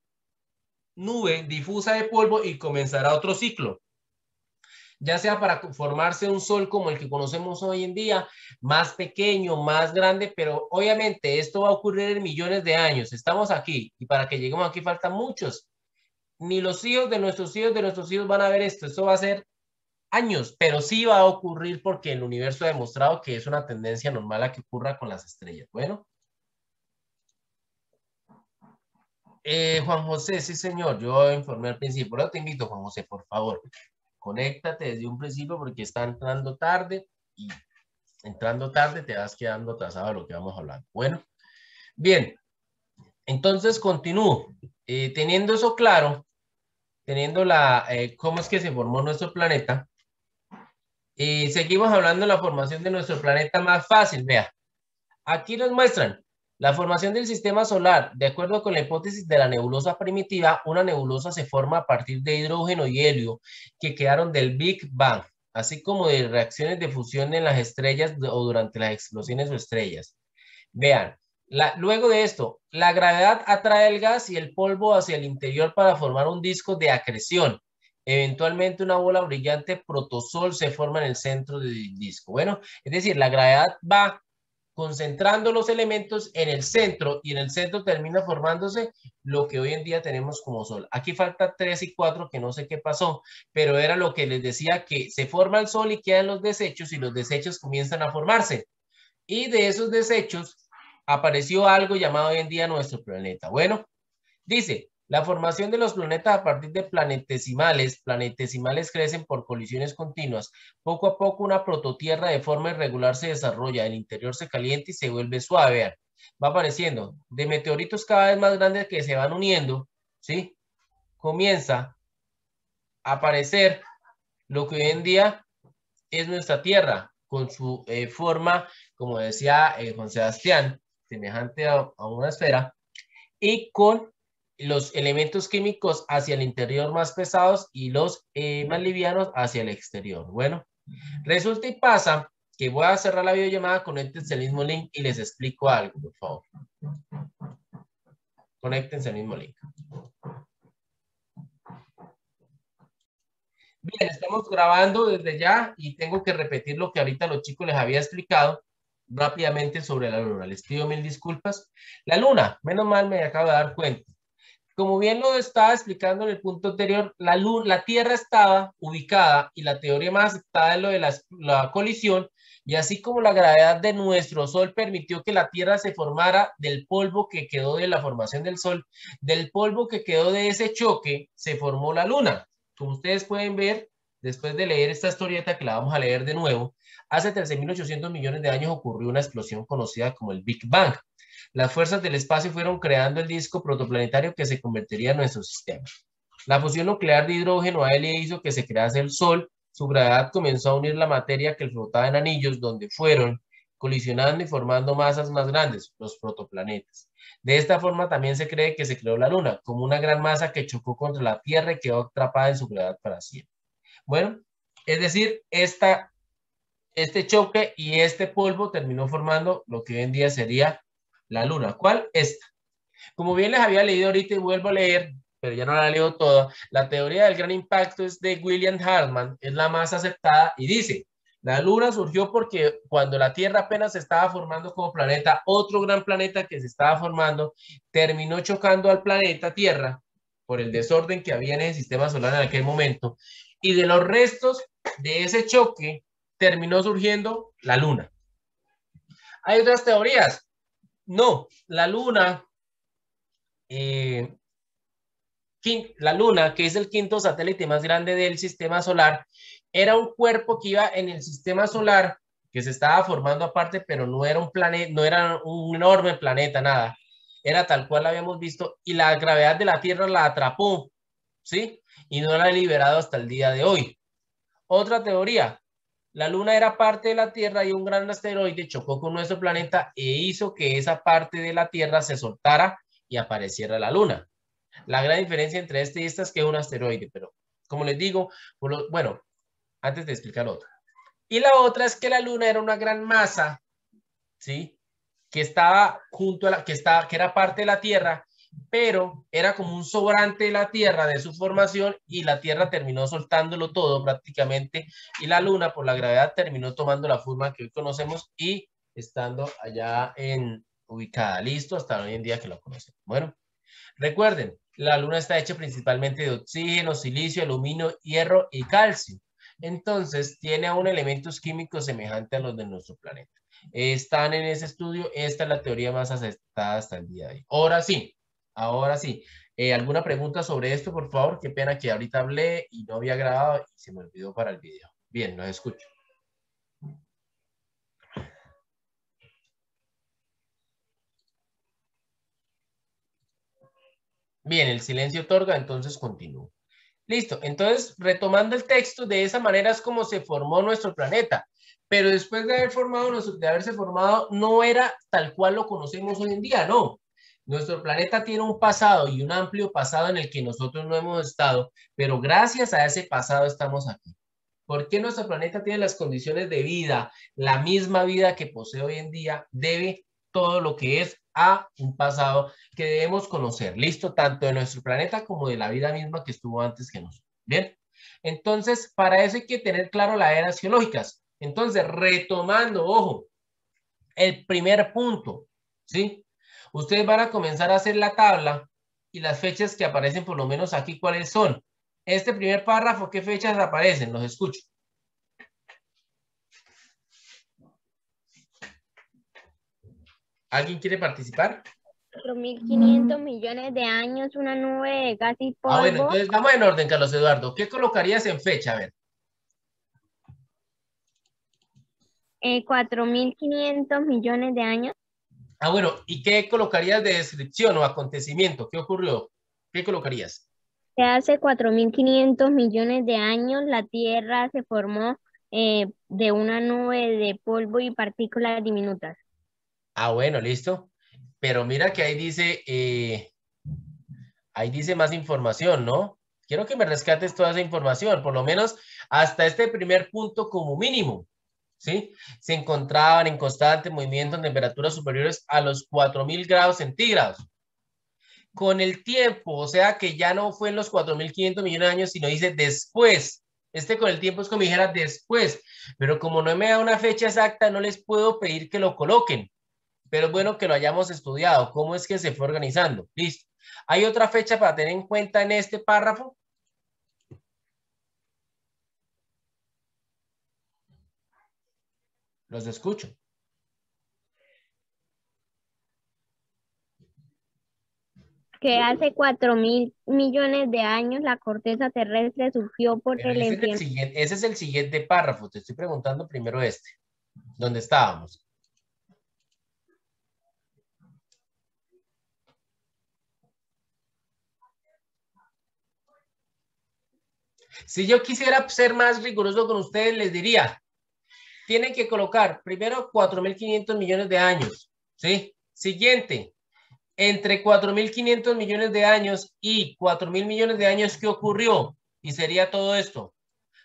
Speaker 1: nube difusa de polvo y comenzará otro ciclo, ya sea para formarse un Sol como el que conocemos hoy en día, más pequeño, más grande, pero obviamente esto va a ocurrir en millones de años. Estamos aquí y para que lleguemos aquí faltan muchos. Ni los hijos de nuestros hijos van a ver esto. Esto va a ser años, pero sí va a ocurrir porque el universo ha demostrado que es una tendencia normal a que ocurra con las estrellas. Bueno. Juan José, sí señor, yo informé al principio. Pero te invito, Juan José, por favor, conéctate desde un principio porque está entrando tarde y entrando tarde te vas quedando atrasado de lo que vamos a hablar. Bueno, bien, entonces continúo. Teniendo eso claro, teniendo cómo es que se formó nuestro planeta, seguimos hablando de la formación de nuestro planeta más fácil. Vea, aquí nos muestran la formación del sistema solar. De acuerdo con la hipótesis de la nebulosa primitiva, una nebulosa se forma a partir de hidrógeno y helio que quedaron del Big Bang, así como de reacciones de fusión en las estrellas o durante las explosiones o estrellas. Vean, luego de esto, la gravedad atrae el gas y el polvo hacia el interior para formar un disco de acreción. Eventualmente una bola brillante protosol se forma en el centro del disco. Bueno, es decir, la gravedad va concentrando los elementos en el centro y en el centro termina formándose lo que hoy en día tenemos como Sol. Aquí falta 3 y 4 que no sé qué pasó, pero era lo que les decía, que se forma el Sol y quedan los desechos y los desechos comienzan a formarse. Y de esos desechos apareció algo llamado hoy en día nuestro planeta. Bueno, dice, la formación de los planetas a partir de planetesimales crecen por colisiones continuas. Poco a poco una prototierra de forma irregular se desarrolla, el interior se calienta y se vuelve suave. Vean, va apareciendo de meteoritos cada vez más grandes que se van uniendo, ¿sí? Comienza a aparecer lo que hoy en día es nuestra Tierra, con su forma, como decía Juan Sebastián, semejante a una esfera, y con los elementos químicos hacia el interior más pesados y los más livianos hacia el exterior. Bueno, resulta y pasa que voy a cerrar la videollamada, conéctense al mismo link y les explico algo, por favor. Conéctense al mismo link. Bien, estamos grabando desde ya y tengo que repetir lo que ahorita los chicos les había explicado rápidamente sobre la luna. Les pido mil disculpas. La luna, menos mal me acabo de dar cuenta. Como bien lo estaba explicando en el punto anterior, la Tierra estaba ubicada y la teoría más aceptada es lo de la colisión, y así como la gravedad de nuestro Sol permitió que la Tierra se formara del polvo que quedó de la formación del Sol, del polvo que quedó de ese choque, se formó la Luna. Como ustedes pueden ver, después de leer esta historieta que la vamos a leer de nuevo, hace 13.800 millones de años ocurrió una explosión conocida como el Big Bang. Las fuerzas del espacio fueron creando el disco protoplanetario que se convertiría en nuestro sistema. La fusión nuclear de hidrógeno a helio hizo que se crease el Sol. Su gravedad comenzó a unir la materia que flotaba en anillos, donde fueron colisionando y formando masas más grandes, los protoplanetas. De esta forma también se cree que se creó la Luna, como una gran masa que chocó contra la Tierra y quedó atrapada en su gravedad para siempre. Bueno, es decir, este choque y este polvo terminó formando lo que hoy en día sería la Luna. ¿Cuál? Esta. Como bien les había leído ahorita y vuelvo a leer, pero ya no la leo toda, la teoría del gran impacto es de William Hartmann, es la más aceptada y dice, la Luna surgió porque cuando la Tierra apenas se estaba formando como planeta, otro gran planeta que se estaba formando terminó chocando al planeta Tierra por el desorden que había en el sistema solar en aquel momento y de los restos de ese choque terminó surgiendo la Luna. ¿Hay otras teorías? No, la Luna la Luna, que es el quinto satélite más grande del sistema solar, era un cuerpo que iba en el sistema solar, que se estaba formando aparte, pero no era un planeta, no era un enorme planeta, nada. Era tal cual lo habíamos visto, y la gravedad de la Tierra la atrapó, ¿sí? Y no la ha liberado hasta el día de hoy. Otra teoría, la Luna era parte de la Tierra y un gran asteroide chocó con nuestro planeta e hizo que esa parte de la Tierra se soltara y apareciera la Luna. La gran diferencia entre este y esta es que es un asteroide, pero como les digo, bueno, antes de explicar otra. Y la otra es que la Luna era una gran masa, ¿sí? Que estaba junto a que era parte de la Tierra, pero era como un sobrante de la Tierra, de su formación, y la Tierra terminó soltándolo todo prácticamente, y la Luna, por la gravedad, terminó tomando la forma que hoy conocemos y estando allá ubicada. Listo, hasta hoy en día que lo conocemos. Bueno, recuerden, la Luna está hecha principalmente de oxígeno, silicio, aluminio, hierro y calcio. Entonces, tiene aún elementos químicos semejantes a los de nuestro planeta. Están en ese estudio, esta es la teoría más aceptada hasta el día de hoy. Ahora sí. ¿Alguna pregunta sobre esto, por favor? Qué pena que ahorita hablé y no había grabado y se me olvidó para el video. Bien, los escucho. Bien, el silencio otorga, entonces continúo. Listo, entonces retomando el texto, de esa manera es como se formó nuestro planeta, pero después de haberse formado, no era tal cual lo conocemos hoy en día, no. Nuestro planeta tiene un pasado y un amplio pasado en el que nosotros no hemos estado, pero gracias a ese pasado estamos aquí. ¿Por qué nuestro planeta tiene las condiciones de vida, la misma vida que posee hoy en día? Debe todo lo que es a un pasado que debemos conocer, listo, tanto de nuestro planeta como de la vida misma que estuvo antes que nosotros. Bien, entonces para eso hay que tener claro las eras geológicas. Entonces, retomando, ojo, el primer punto, ¿sí? Ustedes van a comenzar a hacer la tabla y las fechas que aparecen por lo menos aquí, ¿cuáles son? Este primer párrafo, ¿qué fechas aparecen? Los escucho. ¿Alguien quiere participar?
Speaker 4: 4.500 millones de años, una nube de gas y polvo.
Speaker 1: Bueno, entonces vamos en orden, Carlos Eduardo. ¿Qué colocarías en fecha? A ver.
Speaker 4: 4.500 millones de años.
Speaker 1: Bueno, ¿y qué colocarías de descripción o acontecimiento? ¿Qué ocurrió? ¿Qué colocarías?
Speaker 4: Hace 4.500 millones de años la Tierra se formó de una nube de polvo y partículas diminutas.
Speaker 1: Bueno, listo. Pero mira que ahí dice más información, ¿no? Quiero que me rescates toda esa información, por lo menos hasta este primer punto como mínimo, ¿sí? Se encontraban en constante movimiento en temperaturas superiores a los 4.000 grados centígrados. Con el tiempo, o sea que ya no fue en los 4.500 millones de años, sino dice después. Con el tiempo es como dijera después, pero como no me da una fecha exacta, no les puedo pedir que lo coloquen, pero es bueno que lo hayamos estudiado, cómo es que se fue organizando. Listo. ¿Hay otra fecha para tener en cuenta en este párrafo? Los escucho.
Speaker 4: Que hace 4.000 millones de años la corteza terrestre surgió por
Speaker 1: Pero
Speaker 4: el enfriamiento.
Speaker 1: ese es el siguiente párrafo. Te estoy preguntando primero ¿dónde estábamos? Si yo quisiera ser más riguroso con ustedes, les diría, tienen que colocar primero 4.500 millones de años, ¿sí? Siguiente, entre 4.500 millones de años y 4.000 millones de años, ¿qué ocurrió? Y sería todo esto.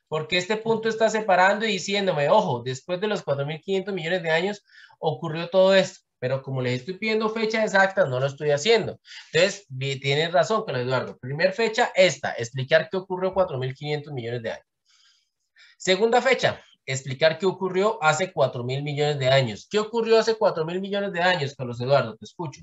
Speaker 1: Porque este punto está separando y diciéndome, ojo, después de los 4.500 millones de años ocurrió todo esto. Pero como les estoy pidiendo fechas exactas, no lo estoy haciendo. Entonces, tienes razón, Carlos Eduardo. Primer fecha, esta, explicar qué ocurrió 4.500 millones de años. Segunda fecha, explicar qué ocurrió hace 4.000 millones de años. ¿Qué ocurrió hace 4.000 millones de años, Carlos Eduardo? Te escucho.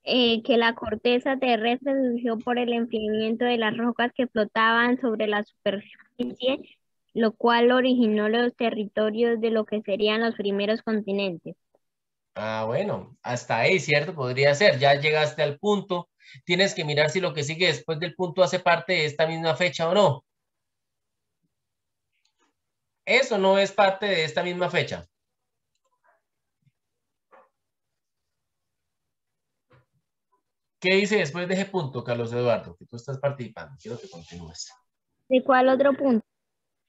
Speaker 4: Que la corteza terrestre surgió por el enfriamiento de las rocas que flotaban sobre la superficie, lo cual originó los territorios de lo que serían los primeros continentes.
Speaker 1: Ah, bueno, hasta ahí, ¿cierto? Podría ser. Ya llegaste al punto. Tienes que mirar si lo que sigue después del punto hace parte de esta misma fecha o no. Eso no es parte de esta misma fecha. ¿Qué dice después de ese punto, Carlos Eduardo? Que tú estás participando. Quiero que continúes.
Speaker 4: ¿De cuál otro punto?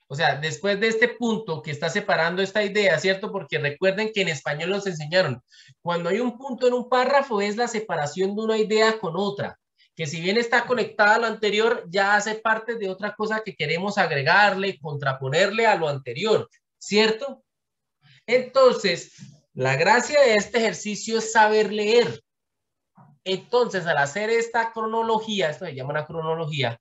Speaker 1: O sea, después de este punto que está separando esta idea, ¿cierto? Porque recuerden que en español nos enseñaron, cuando hay un punto en un párrafo es la separación de una idea con otra, que si bien está conectada a lo anterior, ya hace parte de otra cosa que queremos agregarle, contraponerle a lo anterior, ¿cierto? Entonces, la gracia de este ejercicio es saber leer. Entonces, al hacer esta cronología, esto se llama una cronología,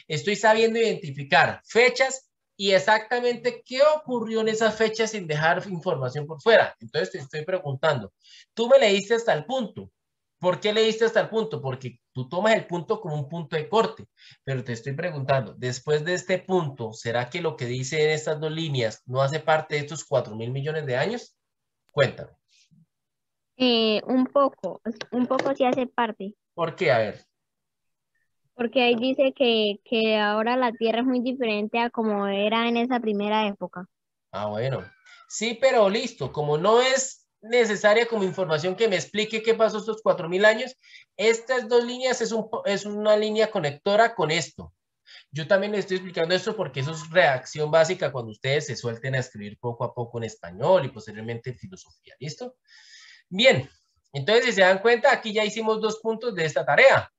Speaker 1: estoy sabiendo identificar fechas y exactamente qué ocurrió en esas fechas sin dejar información por fuera. Entonces te estoy preguntando, tú me leíste hasta el punto. ¿Por qué leíste hasta el punto? Porque tú tomas el punto como un punto de corte, pero te estoy preguntando, después de este punto, ¿será que lo que dice en estas dos líneas no hace parte de estos 4.000 millones de años? Cuéntame.
Speaker 4: Un poco sí hace parte,
Speaker 1: ¿Por qué? A ver.
Speaker 4: porque ahí dice que ahora la Tierra es muy diferente a como era en esa primera época.
Speaker 1: Ah, bueno. Sí, pero listo. Como no es necesaria como información que me explique qué pasó estos 4.000 años, estas dos líneas es una línea conectora con esto. Yo también les estoy explicando esto porque eso es reacción básica cuando ustedes se suelten a escribir poco a poco en español y posteriormente en filosofía. ¿Listo? Bien. Entonces, si se dan cuenta, aquí ya hicimos 2 puntos de esta tarea.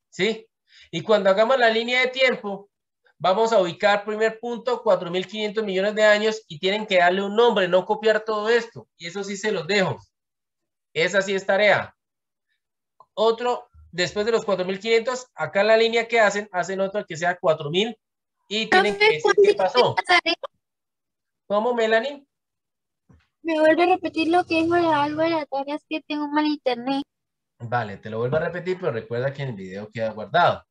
Speaker 1: ¿Sí? Y cuando hagamos la línea de tiempo, vamos a ubicar primer punto, 4.500 millones de años y tienen que darle un nombre, no copiar todo esto. Y eso sí se los dejo. Esa sí es tarea. Otro, después de los 4.500, acá en la línea que hacen otro que sea 4.000 y tienen que decir qué pasó. ¿Cómo, Melanie?
Speaker 6: Me vuelve a repetir lo que dijo algo de la tarea, es que tengo un mal internet.
Speaker 1: Vale, te lo vuelvo a repetir, pero recuerda que en el video queda guardado.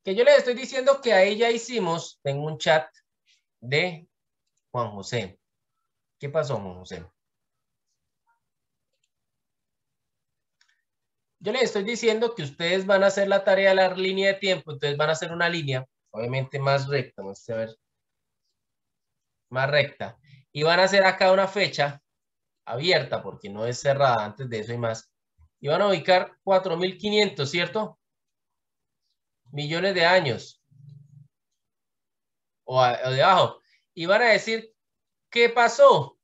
Speaker 1: Que yo les estoy diciendo que ahí ya hicimos, tengo un chat de Juan José. ¿Qué pasó, Juan José? Yo les estoy diciendo que ustedes van a hacer la tarea de la línea de tiempo, entonces van a hacer una línea, obviamente más recta, vamos a ver, más recta, y van a hacer acá una fecha abierta, porque no es cerrada, antes de eso y más, y van a ubicar 4.500, ¿cierto? Millones de años, o debajo, y van a decir, ¿qué pasó?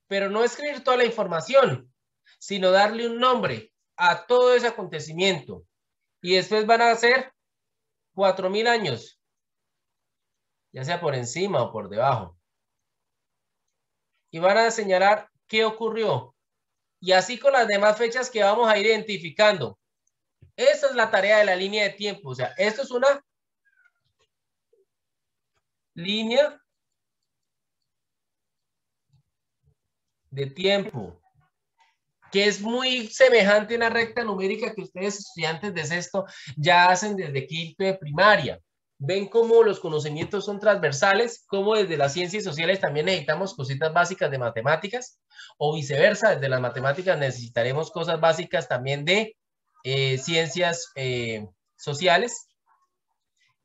Speaker 1: Pero no escribir toda la información, sino darle un nombre a todo ese acontecimiento. Y después van a hacer 4.000 años, ya sea por encima o por debajo. Y van a señalar qué ocurrió. Y así con las demás fechas que vamos a ir identificando. Esa es la tarea de la línea de tiempo. O sea, esto es una línea de tiempo que es muy semejante a una recta numérica que ustedes estudiantes de sexto ya hacen desde quinto de primaria. Ven cómo los conocimientos son transversales, cómo desde las ciencias sociales también necesitamos cositas básicas de matemáticas o viceversa, desde las matemáticas necesitaremos cosas básicas también de ciencias sociales.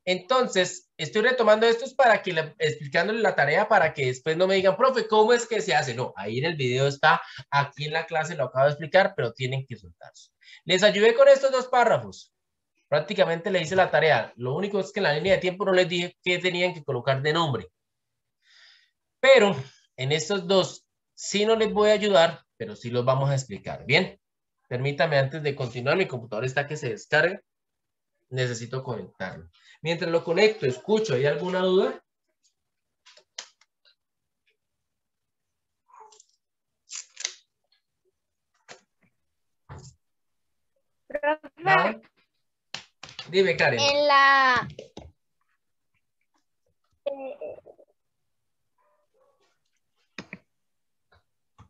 Speaker 1: Entonces, estoy retomando esto para que, explicándole la tarea para que después no me digan, profe, ¿cómo es que se hace? No, ahí en el video está, aquí en la clase lo acabo de explicar, pero tienen que soltarse. Les ayudé con estos 2 párrafos. Prácticamente le hice la tarea. Lo único es que en la línea de tiempo no les dije qué tenían que colocar de nombre. Pero en estos dos sí no les voy a ayudar, pero sí los vamos a explicar. Bien, permítame antes de continuar, mi computador está que se descargue. Necesito conectarlo. Mientras lo conecto, escucho, ¿hay alguna duda? ¿Nada? Dime, Karen.
Speaker 5: En la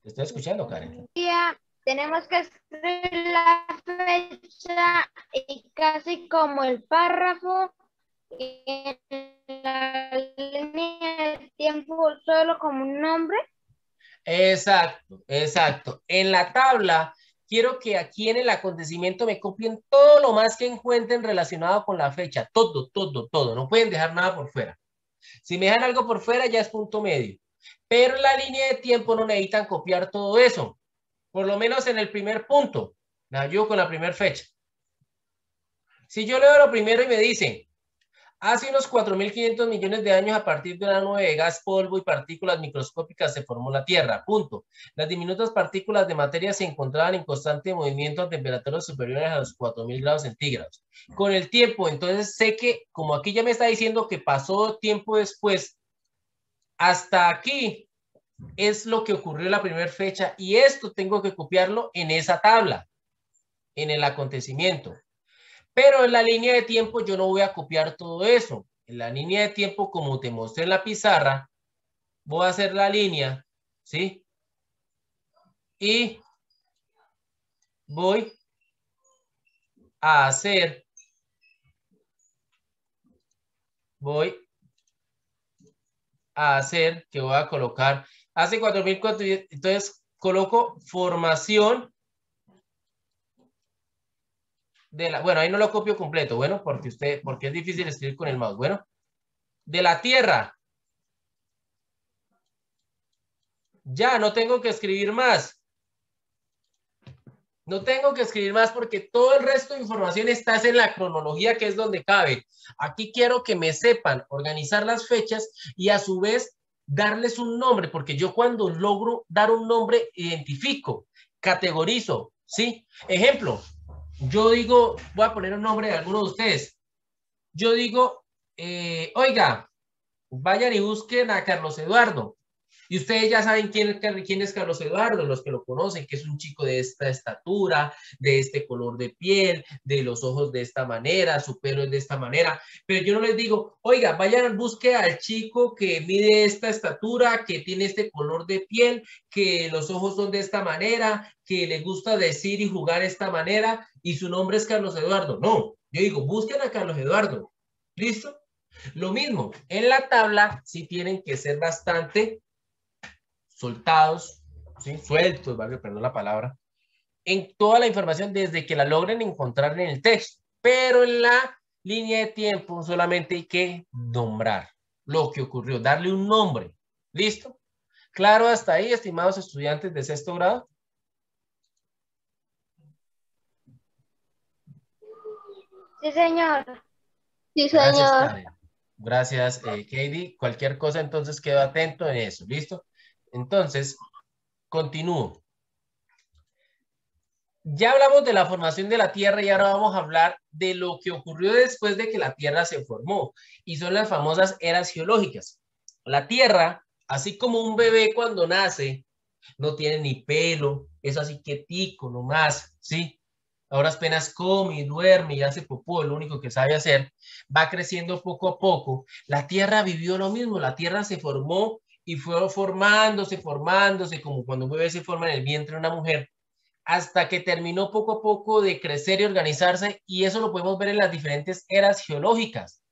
Speaker 1: ¿Te estoy escuchando, Karen?
Speaker 5: día tenemos que escribir la fecha y casi como el párrafo, y en la línea de tiempo solo como un nombre.
Speaker 1: Exacto, exacto. En la tabla, quiero que aquí en el acontecimiento me copien todo lo más que encuentren relacionado con la fecha. Todo, todo, todo. No pueden dejar nada por fuera. Si me dejan algo por fuera, ya es punto medio. Pero en la línea de tiempo no necesitan copiar todo eso. Por lo menos en el primer punto. Me ayudo con la primera fecha. Si yo leo lo primero y me dice, hace unos 4.500 millones de años, a partir de una nube de gas, polvo y partículas microscópicas, se formó la Tierra. Punto. Las diminutas partículas de materia se encontraban en constante movimiento a temperaturas superiores a los 4.000 grados centígrados. Con el tiempo, entonces sé que, como aquí ya me está diciendo que pasó tiempo después, hasta aquí es lo que ocurrió en la primera fecha y esto tengo que copiarlo en esa tabla, en el acontecimiento. Pero en la línea de tiempo yo no voy a copiar todo eso. En la línea de tiempo, como te mostré en la pizarra, voy a hacer la línea, ¿sí? Y voy a hacer, que voy a colocar, hace 4.400, entonces coloco formación de la, bueno, ahí no lo copio completo, bueno, porque es difícil escribir con el mouse, bueno, de la Tierra. Ya, no tengo que escribir más. No tengo que escribir más porque todo el resto de información está en la cronología, que es donde cabe. Aquí quiero que me sepan organizar las fechas y a su vez darles un nombre, porque yo cuando logro dar un nombre identifico, categorizo, ¿sí? Ejemplo, yo digo, voy a poner un nombre de alguno de ustedes. Yo digo, oiga, vayan y busquen a Carlos Eduardo. Y ustedes ya saben quién es Carlos Eduardo, los que lo conocen, que es un chico de esta estatura, de este color de piel, de los ojos de esta manera, su pelo es de esta manera. Pero yo no les digo, oiga, vayan, busque al chico que mide esta estatura, que tiene este color de piel, que los ojos son de esta manera, que le gusta decir y jugar de esta manera, y su nombre es Carlos Eduardo. No, yo digo, busquen a Carlos Eduardo. ¿Listo? Lo mismo, en la tabla sí tienen que ser bastante soltados, ¿sí? Sueltos, ¿vale? Perdón la palabra, en toda la información desde que la logren encontrar en el texto. Pero en la línea de tiempo solamente hay que nombrar lo que ocurrió, darle un nombre. ¿Listo? ¿Claro hasta ahí, estimados estudiantes de sexto grado?
Speaker 5: Sí, señor.
Speaker 6: Sí,
Speaker 1: Gracias,
Speaker 6: señor.
Speaker 1: Karen. Gracias, Katie. Cualquier cosa, entonces quedo atento en eso. ¿Listo? Entonces, continúo. Ya hablamos de la formación de la Tierra y ahora vamos a hablar de lo que ocurrió después de que la Tierra se formó. Y son las famosas eras geológicas. La Tierra, así como un bebé cuando nace, no tiene ni pelo, es así quietico nomás, ¿sí? Ahora apenas come y duerme y hace popó, lo único que sabe hacer, va creciendo poco a poco. La Tierra vivió lo mismo, la Tierra se formó y fue formándose, como cuando un bebé se forma en el vientre de una mujer, hasta que terminó poco a poco de crecer y organizarse, y eso lo podemos ver en las diferentes eras geológicas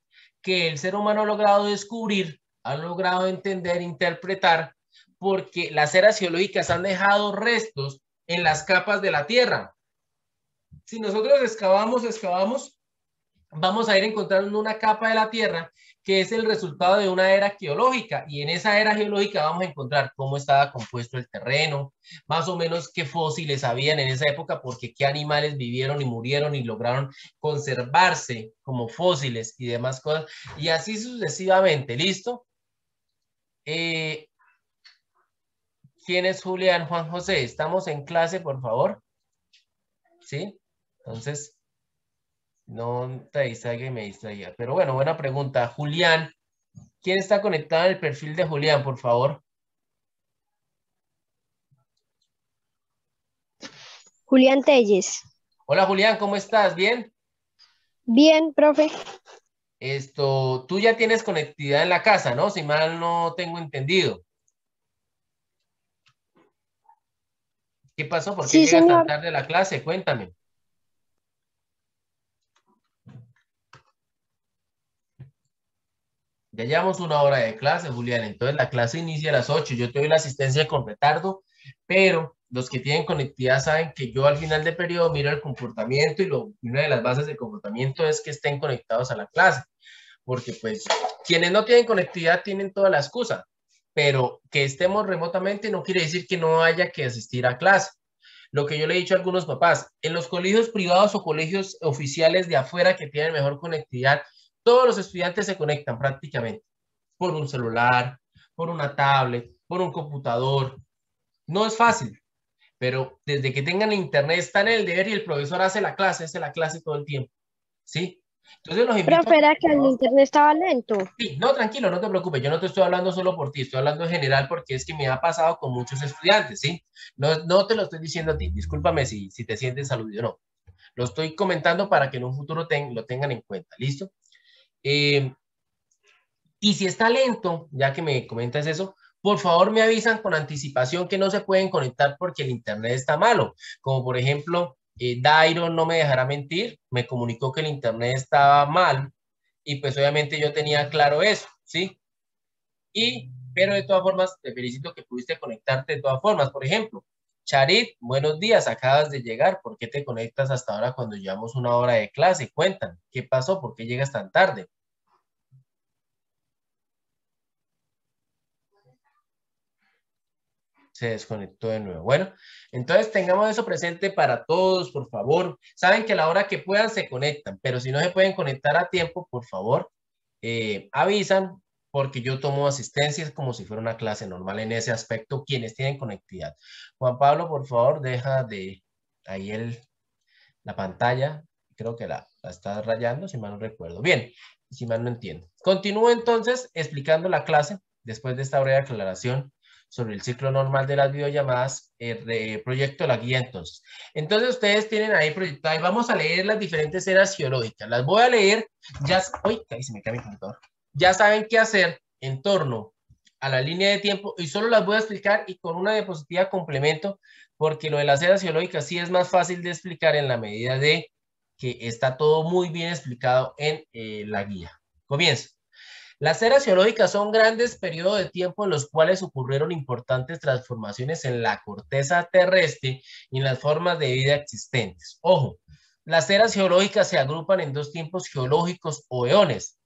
Speaker 1: que el ser humano ha logrado descubrir, ha logrado entender, interpretar, porque las eras geológicas han dejado restos en las capas de la Tierra. Si nosotros excavamos, vamos a ir encontrando una capa de la Tierra que es el resultado de una era geológica. Y en esa era geológica vamos a encontrar cómo estaba compuesto el terreno, más o menos qué fósiles habían en esa época, porque qué animales vivieron y murieron y lograron conservarse como fósiles y demás cosas. Y así sucesivamente, ¿listo? ¿Quién es Julián? Juan José, ¿estamos en clase, por favor? ¿Sí? Entonces, no te distraiga y me distraiga. Pero bueno, buena pregunta. Julián, ¿quién está conectado en el perfil de Julián, por favor?
Speaker 7: Julián Telles.
Speaker 1: Hola, Julián, ¿cómo estás? ¿Bien?
Speaker 7: Bien, profe.
Speaker 1: Tú ya tienes conectividad en la casa, ¿no? Si mal no tengo entendido. ¿Qué pasó? ¿Por qué
Speaker 7: Sí,
Speaker 1: llegas tan
Speaker 7: señor.
Speaker 1: tarde a la clase? Cuéntame. Ya llevamos una hora de clase, Julián. Entonces la clase inicia a las 8. Yo te doy la asistencia con retardo, pero los que tienen conectividad saben que yo al final del periodo miro el comportamiento y una de las bases del comportamiento es que estén conectados a la clase. Porque pues quienes no tienen conectividad tienen toda la excusa, pero que estemos remotamente no quiere decir que no haya que asistir a clase. Lo que yo le he dicho a algunos papás, en los colegios privados o colegios oficiales de afuera que tienen mejor conectividad, todos los estudiantes se conectan prácticamente por un celular, por una tablet, por un computador. No es fácil, pero desde que tengan internet están en el deber y el profesor hace la clase todo el tiempo. ¿Sí? Entonces los invito
Speaker 7: Profe, era que el internet estaba lento.
Speaker 1: Sí, no, tranquilo, no te preocupes, yo no te estoy hablando solo por ti, estoy hablando en general porque es que me ha pasado con muchos estudiantes, ¿sí? No te lo estoy diciendo a ti, discúlpame si te sientes aludido, no. Lo estoy comentando para que en un futuro lo tengan en cuenta, ¿listo? Y si está lento, ya que me comentas eso, por favor me avisan con anticipación que no se pueden conectar porque el internet está malo. Como por ejemplo, Dairo no me dejará mentir, me comunicó que el internet estaba mal y pues obviamente yo tenía claro eso, ¿sí? Pero de todas formas, te felicito que pudiste conectarte de todas formas. Por ejemplo, Charit, buenos días, acabas de llegar. ¿Por qué te conectas hasta ahora cuando llevamos una hora de clase? Cuéntame, ¿qué pasó? ¿Por qué llegas tan tarde? Se desconectó de nuevo. Bueno, entonces tengamos eso presente para todos, por favor. Saben que a la hora que puedan se conectan, pero si no se pueden conectar a tiempo, por favor, avisan, porque yo tomo asistencias como si fuera una clase normal en ese aspecto, quienes tienen conectividad. Juan Pablo, por favor, deja de ahí la pantalla. Creo que la está rayando, si mal no recuerdo. Bien, si mal no entiendo. Continúo entonces explicando la clase después de esta breve aclaración sobre el ciclo normal de las videollamadas, proyecto la guía entonces. Entonces ustedes tienen ahí proyectado y vamos a leer las diferentes eras geológicas. Las voy a leer, ya, uy, ahí se me cae mi computador. Ya saben qué hacer en torno a la línea de tiempo y solo las voy a explicar y con una diapositiva complemento porque lo de las eras geológicas sí es más fácil de explicar en la medida de que está todo muy bien explicado en la guía. Comienzo. Las eras geológicas son grandes periodos de tiempo en los cuales ocurrieron importantes transformaciones en la corteza terrestre y en las formas de vida existentes. Ojo, las eras geológicas se agrupan en dos tiempos geológicos o eones,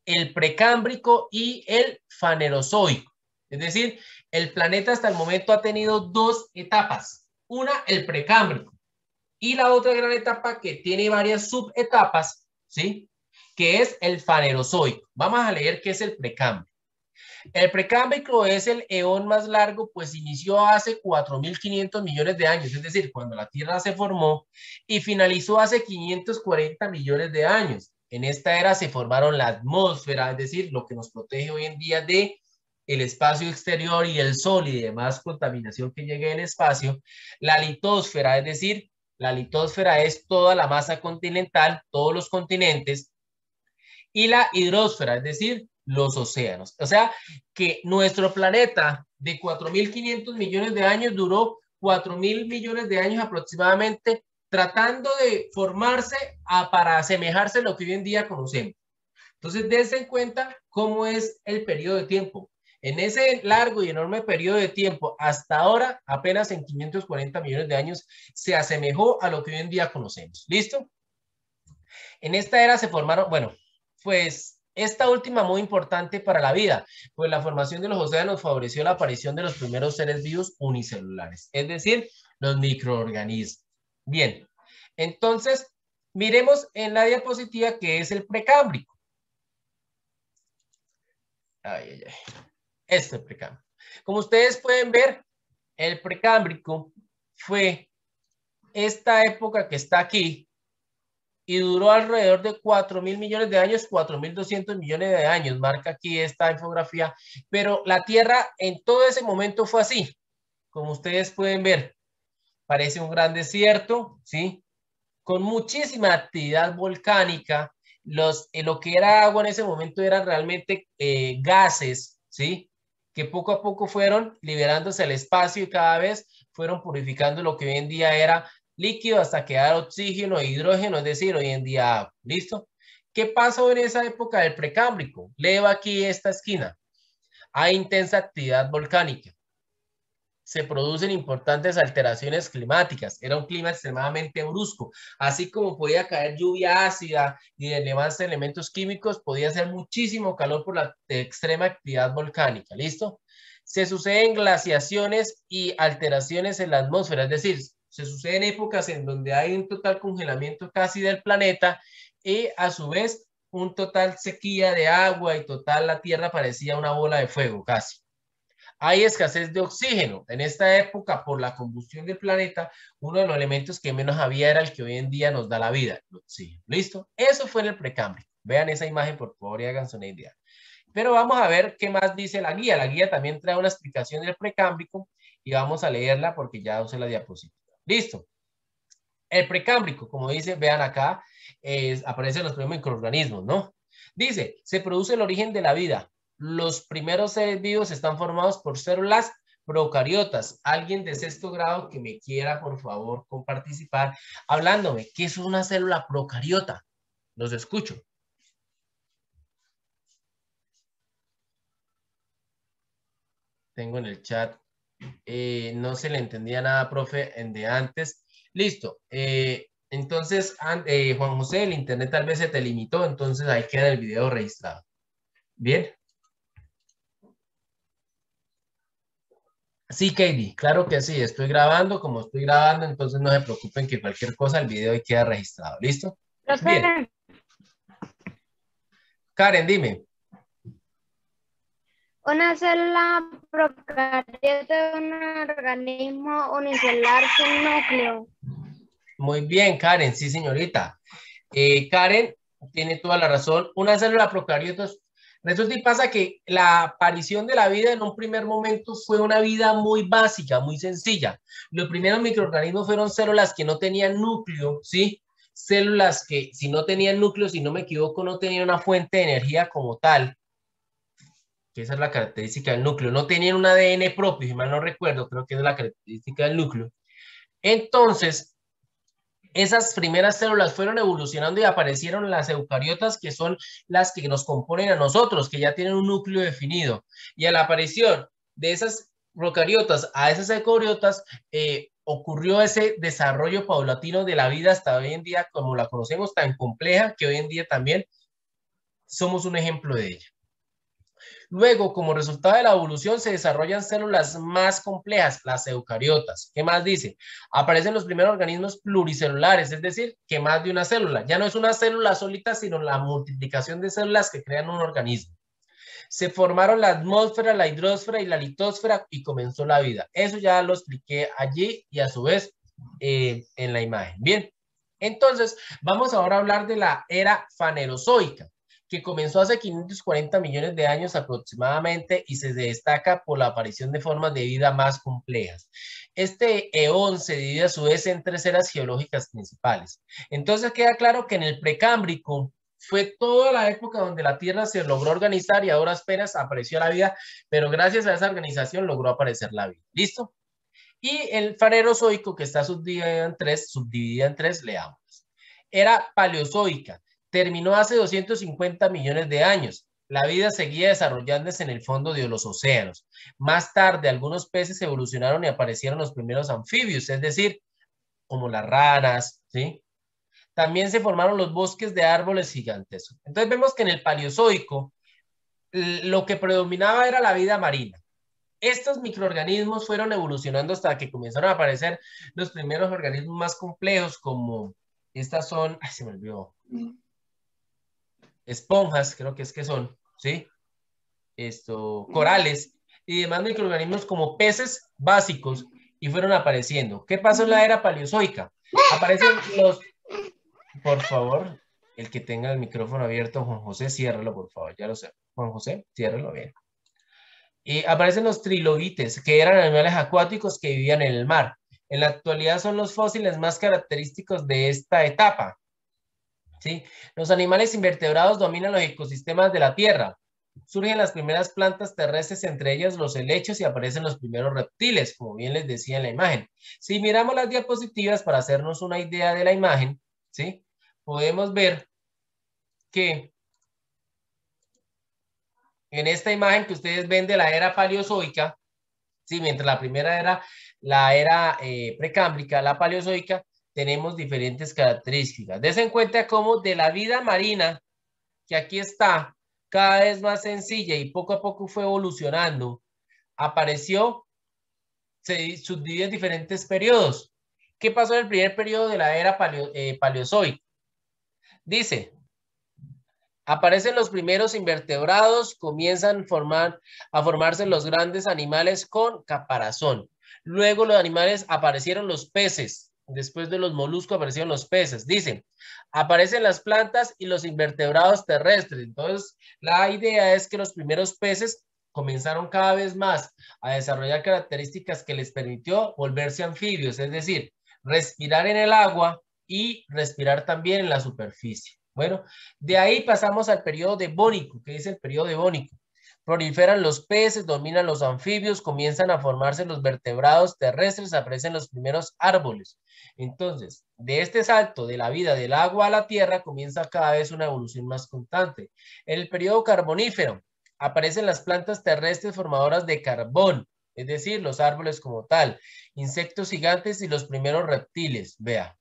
Speaker 1: el precámbrico y el fanerozoico. Es decir, el planeta hasta el momento ha tenido dos etapas. Una, el precámbrico, y la otra gran etapa que tiene varias subetapas, ¿sí? Que es el fanerozoico. Vamos a leer qué es el precámbrico. El precámbrico es el eón más largo, pues inició hace 4.500 millones de años, es decir, cuando la Tierra se formó, y finalizó hace 540 millones de años. En esta era se formaron la atmósfera, es decir, lo que nos protege hoy en día de el espacio exterior y el sol y demás contaminación que llegue del espacio, la litosfera, es decir, la litosfera es toda la masa continental, todos los continentes, y la hidrosfera, es decir, los océanos. O sea, que nuestro planeta de 4.500 millones de años duró 4.000 millones de años aproximadamente tratando de formarse para asemejarse a lo que hoy en día conocemos. Entonces, dense en cuenta cómo es el periodo de tiempo. En ese largo y enorme periodo de tiempo, hasta ahora, apenas en 540 millones de años, se asemejó a lo que hoy en día conocemos. ¿Listo? En esta era se formaron, bueno, pues Esta última muy importante para la vida, pues la formación de los océanos favoreció la aparición de los primeros seres vivos unicelulares, es decir, los microorganismos. Bien, entonces, miremos en la diapositiva que es el precámbrico. Ay. Este precámbrico. Como ustedes pueden ver, el precámbrico fue esta época que está aquí y duró alrededor de 4.000 millones de años, 4.200 millones de años, marca aquí esta infografía, pero la Tierra en todo ese momento fue así, como ustedes pueden ver, parece un gran desierto, ¿sí? Con muchísima actividad volcánica, lo que era agua en ese momento eran realmente gases, ¿sí? Que poco a poco fueron liberándose al espacio y cada vez fueron purificando lo que hoy en día era líquido hasta quedar oxígeno e hidrógeno, es decir, hoy en día agua. ¿Listo? ¿Qué pasó en esa época del precámbrico? Leo aquí esta esquina. Hay intensa actividad volcánica. Se producen importantes alteraciones climáticas. Era un clima extremadamente brusco. Así como podía caer lluvia ácida y de elevarse elementos químicos, podía hacer muchísimo calor por la extrema actividad volcánica. ¿Listo? Se suceden glaciaciones y alteraciones en la atmósfera, es decir, se suceden épocas en donde hay un total congelamiento casi del planeta y a su vez un total sequía de agua y total la Tierra parecía una bola de fuego casi. Hay escasez de oxígeno. En esta época, por la combustión del planeta, uno de los elementos que menos había era el que hoy en día nos da la vida, el oxígeno. ¿Listo? Eso fue en el precámbrico. Vean esa imagen, por favor, y háganse una idea. Pero vamos a ver qué más dice la guía. La guía también trae una explicación del precámbrico y vamos a leerla porque ya usé la diapositiva. Listo. El precámbrico, como dice, vean acá, aparecen los primeros microorganismos, ¿no? Dice, se produce el origen de la vida. Los primeros seres vivos están formados por células procariotas. Alguien de sexto grado que me quiera, por favor, participar, hablándome, ¿qué es una célula procariota? Los escucho. Tengo en el chat, no se le entendía nada, profe, en de antes. Listo. Entonces, Juan José, el internet tal vez se te limitó, entonces ahí queda el video registrado. Bien. Sí, Katie, claro que sí, estoy grabando, como estoy grabando, entonces no se preocupen que cualquier cosa, el video ahí queda registrado. ¿Listo? Bien. Karen, dime.
Speaker 5: Una célula procariota es un organismo unicelular sin núcleo.
Speaker 1: Muy bien, Karen, sí, señorita. Karen tiene toda la razón. Una célula procariota, resulta y pasa que la aparición de la vida en un primer momento fue una vida muy básica, muy sencilla. Los primeros microorganismos fueron células que no tenían núcleo, ¿sí? Células que si no tenían núcleo, si no me equivoco, no tenían una fuente de energía como tal. Que esa es la característica del núcleo. No tenían un ADN propio, si mal no recuerdo, creo que es la característica del núcleo. Entonces, esas primeras células fueron evolucionando y aparecieron las eucariotas, que son las que nos componen a nosotros, que ya tienen un núcleo definido. Y a la aparición de esas procariotas a esas eucariotas, ocurrió ese desarrollo paulatino de la vida hasta hoy en día, como la conocemos, tan compleja, que hoy en día también somos un ejemplo de ella. Luego, como resultado de la evolución, se desarrollan células más complejas, las eucariotas. ¿Qué más dice? Aparecen los primeros organismos pluricelulares, es decir, que más de una célula. Ya no es una célula solita, sino la multiplicación de células que crean un organismo. Se formaron la atmósfera, la hidrosfera y la litosfera y comenzó la vida. Eso ya lo expliqué allí y a su vez en la imagen. Bien, entonces vamos ahora a hablar de la era fanerozoica, que comenzó hace 540 millones de años aproximadamente y se destaca por la aparición de formas de vida más complejas. Este eón se divide a su vez en 3 eras geológicas principales. Entonces queda claro que en el precámbrico fue toda la época donde la Tierra se logró organizar y ahora apenas apareció la vida, pero gracias a esa organización logró aparecer la vida. ¿Listo? Y el fanerozoico, que está subdividida en tres, leamos. Era paleozoica. Terminó hace 250 millones de años. La vida seguía desarrollándose en el fondo de los océanos. Más tarde, algunos peces evolucionaron y aparecieron los primeros anfibios, es decir, como las ranas, ¿sí? también se formaron los bosques de árboles gigantescos. Entonces vemos que en el Paleozoico lo que predominaba era la vida marina. Estos microorganismos fueron evolucionando hasta que comenzaron a aparecer los primeros organismos más complejos, como estas son, ay, se me olvidó, esponjas, creo que son, ¿sí? Corales y demás microorganismos como peces básicos y fueron apareciendo. ¿Qué pasó en la era paleozoica? Aparecen los, por favor, el que tenga el micrófono abierto, Juan José, ciérralo, por favor, ya lo sé. Juan José, ciérralo bien. Y aparecen los trilobites, que eran animales acuáticos que vivían en el mar. En la actualidad son los fósiles más característicos de esta etapa. ¿Sí? Los animales invertebrados dominan los ecosistemas de la Tierra. Surgen las primeras plantas terrestres, entre ellas los helechos, y aparecen los primeros reptiles, como bien les decía en la imagen. Si miramos las diapositivas para hacernos una idea de la imagen, ¿sí? Podemos ver que en esta imagen que ustedes ven de la era paleozoica, ¿sí? Mientras la primera era la era precámbrica, la paleozoica, tenemos diferentes características. Dense en cuenta cómo de la vida marina, que aquí está, cada vez más sencilla y poco a poco fue evolucionando, apareció, se subdividió en diferentes periodos. ¿Qué pasó en el primer periodo de la era paleozoica? Dice, aparecen los primeros invertebrados, comienzan a formarse los grandes animales con caparazón. Luego los animales aparecieron los peces. Después de los moluscos aparecieron los peces. Dicen, aparecen las plantas y los invertebrados terrestres. Entonces, la idea es que los primeros peces comenzaron cada vez más a desarrollar características que les permitió volverse anfibios, es decir, respirar en el agua y respirar también en la superficie. Bueno, de ahí pasamos al periodo devónico. ¿Qué dice el periodo devónico? Proliferan los peces, dominan los anfibios, comienzan a formarse los vertebrados terrestres, aparecen los primeros árboles. Entonces, de este salto de la vida del agua a la tierra comienza cada vez una evolución más constante. En el periodo carbonífero aparecen las plantas terrestres formadoras de carbón, es decir, los árboles como tal, insectos gigantes y los primeros reptiles, vea.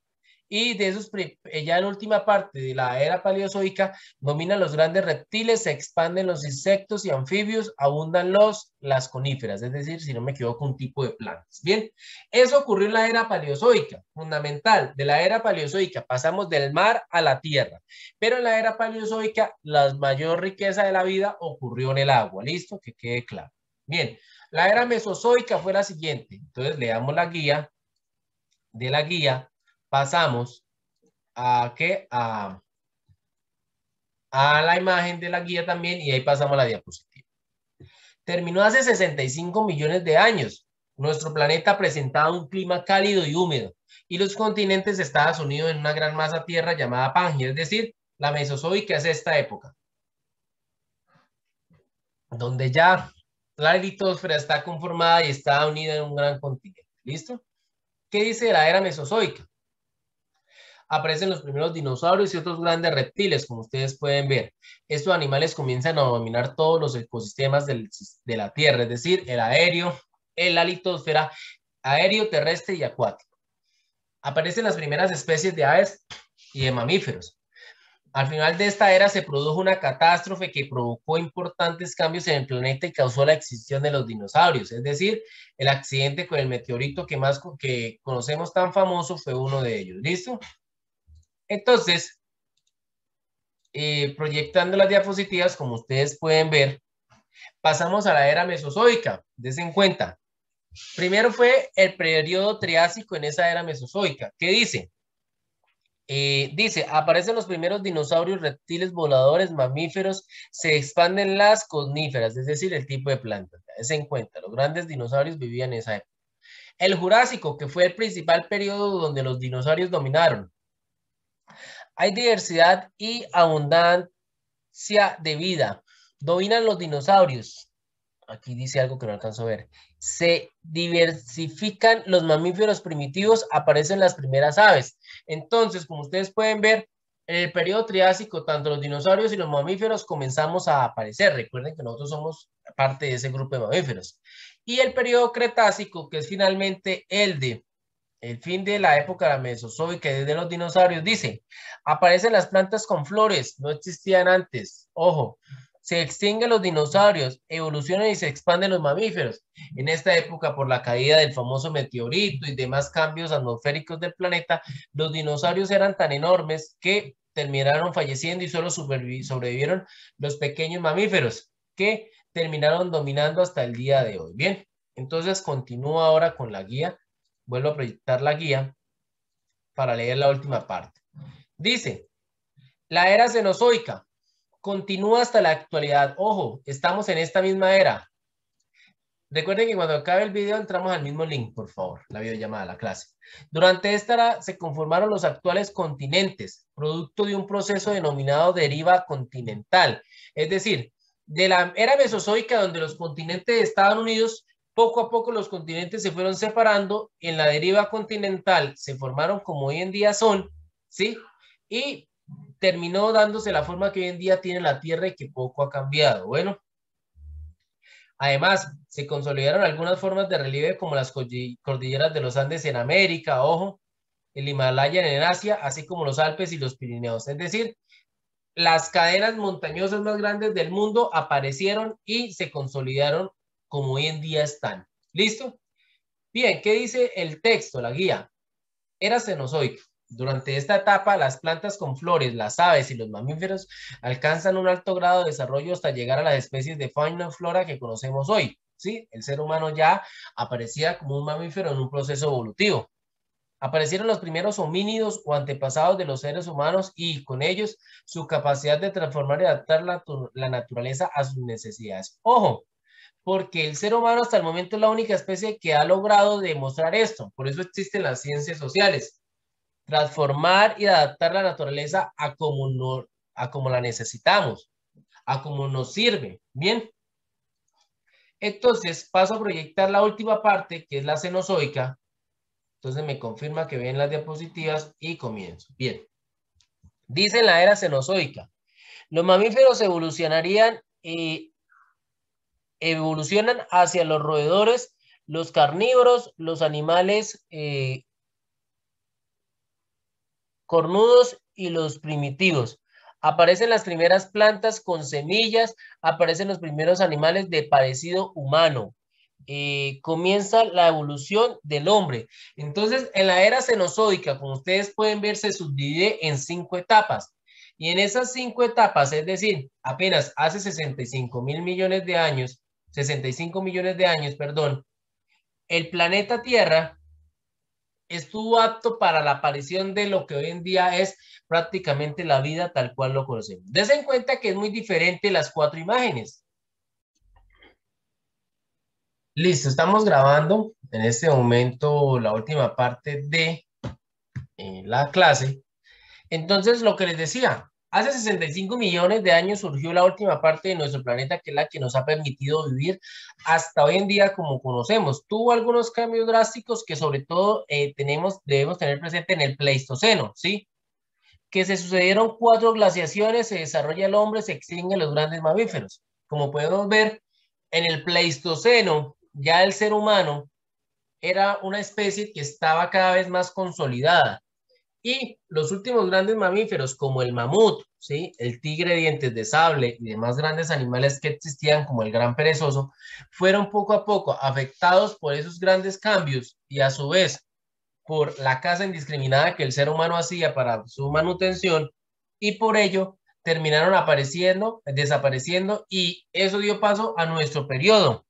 Speaker 1: Y de esos, ya en la última parte de la era paleozoica, dominan los grandes reptiles, se expanden los insectos y anfibios, abundan las coníferas, es decir, si no me equivoco, un tipo de plantas. Bien, eso ocurrió en la era paleozoica, fundamental. De la era paleozoica pasamos del mar a la tierra, pero en la era paleozoica la mayor riqueza de la vida ocurrió en el agua. ¿Listo? Que quede claro. Bien, la era mesozoica fue la siguiente. Entonces, leamos la guía. De la guía pasamos a la imagen de la guía también, y ahí pasamos a la diapositiva. Terminó hace 65 millones de años. Nuestro planeta presentaba un clima cálido y húmedo, y los continentes estaban unidos en una gran masa tierra llamada Pangea, es decir, la mesozoica es esta época, donde ya la litosfera está conformada y está unida en un gran continente. ¿Listo? ¿Qué dice de la era mesozoica? Aparecen los primeros dinosaurios y otros grandes reptiles, como ustedes pueden ver. Estos animales comienzan a dominar todos los ecosistemas de la Tierra, es decir, el aéreo, la litosfera, aéreo, terrestre y acuático. Aparecen las primeras especies de aves y de mamíferos. Al final de esta era se produjo una catástrofe que provocó importantes cambios en el planeta y causó la extinción de los dinosaurios. Es decir, el accidente con el meteorito que conocemos tan famoso fue uno de ellos. ¿Listo? Entonces, proyectando las diapositivas, como ustedes pueden ver, pasamos a la era mesozoica. Dense en cuenta. Primero fue el periodo triásico en esa era mesozoica. ¿Qué dice? Dice, aparecen los primeros dinosaurios, reptiles, voladores, mamíferos, se expanden las coníferas, es decir, el tipo de plantas. Dense en cuenta, los grandes dinosaurios vivían en esa época. El Jurásico, que fue el principal periodo donde los dinosaurios dominaron. Hay diversidad y abundancia de vida. Dominan los dinosaurios. Aquí dice algo que no alcanzo a ver. Se diversifican los mamíferos primitivos, aparecen las primeras aves. Entonces, como ustedes pueden ver, en el periodo Triásico, tanto los dinosaurios y los mamíferos comenzamos a aparecer. Recuerden que nosotros somos parte de ese grupo de mamíferos. Y el periodo Cretácico, que es finalmente el de el fin de la época mesozoica desde los dinosaurios, dice, aparecen las plantas con flores, no existían antes, ojo, se extinguen los dinosaurios, evolucionan y se expanden los mamíferos. En esta época, por la caída del famoso meteorito y demás cambios atmosféricos del planeta, los dinosaurios eran tan enormes que terminaron falleciendo y solo sobrevivieron los pequeños mamíferos, que terminaron dominando hasta el día de hoy. Bien, entonces continúo ahora con la guía. Vuelvo a proyectar la guía para leer la última parte. Dice, la era cenozoica continúa hasta la actualidad. Ojo, estamos en esta misma era. Recuerden que cuando acabe el video entramos al mismo link, por favor, la videollamada, la clase. Durante esta era se conformaron los actuales continentes, producto de un proceso denominado deriva continental. Es decir, de la era mesozoica, donde los continentes estaban unidos, poco a poco los continentes se fueron separando, en la deriva continental se formaron como hoy en día son, ¿sí? Y terminó dándose la forma que hoy en día tiene la Tierra y que poco ha cambiado. Bueno, además, se consolidaron algunas formas de relieve como las cordilleras de los Andes en América, ojo, el Himalaya en Asia, así como los Alpes y los Pirineos. Es decir, las cadenas montañosas más grandes del mundo aparecieron y se consolidaron como hoy en día están. ¿Listo? Bien, ¿qué dice el texto, la guía? Era cenozoica. Durante esta etapa, las plantas con flores, las aves y los mamíferos alcanzan un alto grado de desarrollo hasta llegar a las especies de fauna y flora que conocemos hoy. ¿Sí? El ser humano ya aparecía como un mamífero en un proceso evolutivo. Aparecieron los primeros homínidos o antepasados de los seres humanos y con ellos su capacidad de transformar y adaptar la naturaleza a sus necesidades. Ojo, porque el ser humano hasta el momento es la única especie que ha logrado demostrar esto. Por eso existen las ciencias sociales. Transformar y adaptar la naturaleza a como la necesitamos, a como nos sirve. Bien. Entonces paso a proyectar la última parte, que es la cenozoica. Entonces me confirma que ven las diapositivas y comienzo. Bien. Dice en la era cenozoica, los mamíferos evolucionan hacia los roedores, los carnívoros, los animales cornudos y los primitivos. Aparecen las primeras plantas con semillas, aparecen los primeros animales de parecido humano. Comienza la evolución del hombre. Entonces, en la era cenozoica, como ustedes pueden ver, se subdivide en 5 etapas. Y en esas 5 etapas, es decir, apenas hace 65 millones de años, perdón, el planeta Tierra estuvo apto para la aparición de lo que hoy en día es prácticamente la vida tal cual lo conocemos. Dense en cuenta que es muy diferente las 4 imágenes. Listo, estamos grabando en este momento la última parte de la clase. Entonces, lo que les decía, hace 65 millones de años surgió la última parte de nuestro planeta, que es la que nos ha permitido vivir hasta hoy en día como conocemos. Tuvo algunos cambios drásticos que sobre todo debemos tener presente en el Pleistoceno, ¿sí? Que se sucedieron 4 glaciaciones, se desarrolla el hombre, se extinguen los grandes mamíferos. Como podemos ver, en el Pleistoceno, ya el ser humano era una especie que estaba cada vez más consolidada. Y los últimos grandes mamíferos, como el mamut, ¿sí? El tigre de dientes de sable y demás grandes animales que existían, como el gran perezoso, fueron poco a poco afectados por esos grandes cambios y a su vez por la caza indiscriminada que el ser humano hacía para su manutención, y por ello terminaron desapareciendo, y eso dio paso a nuestro periodo.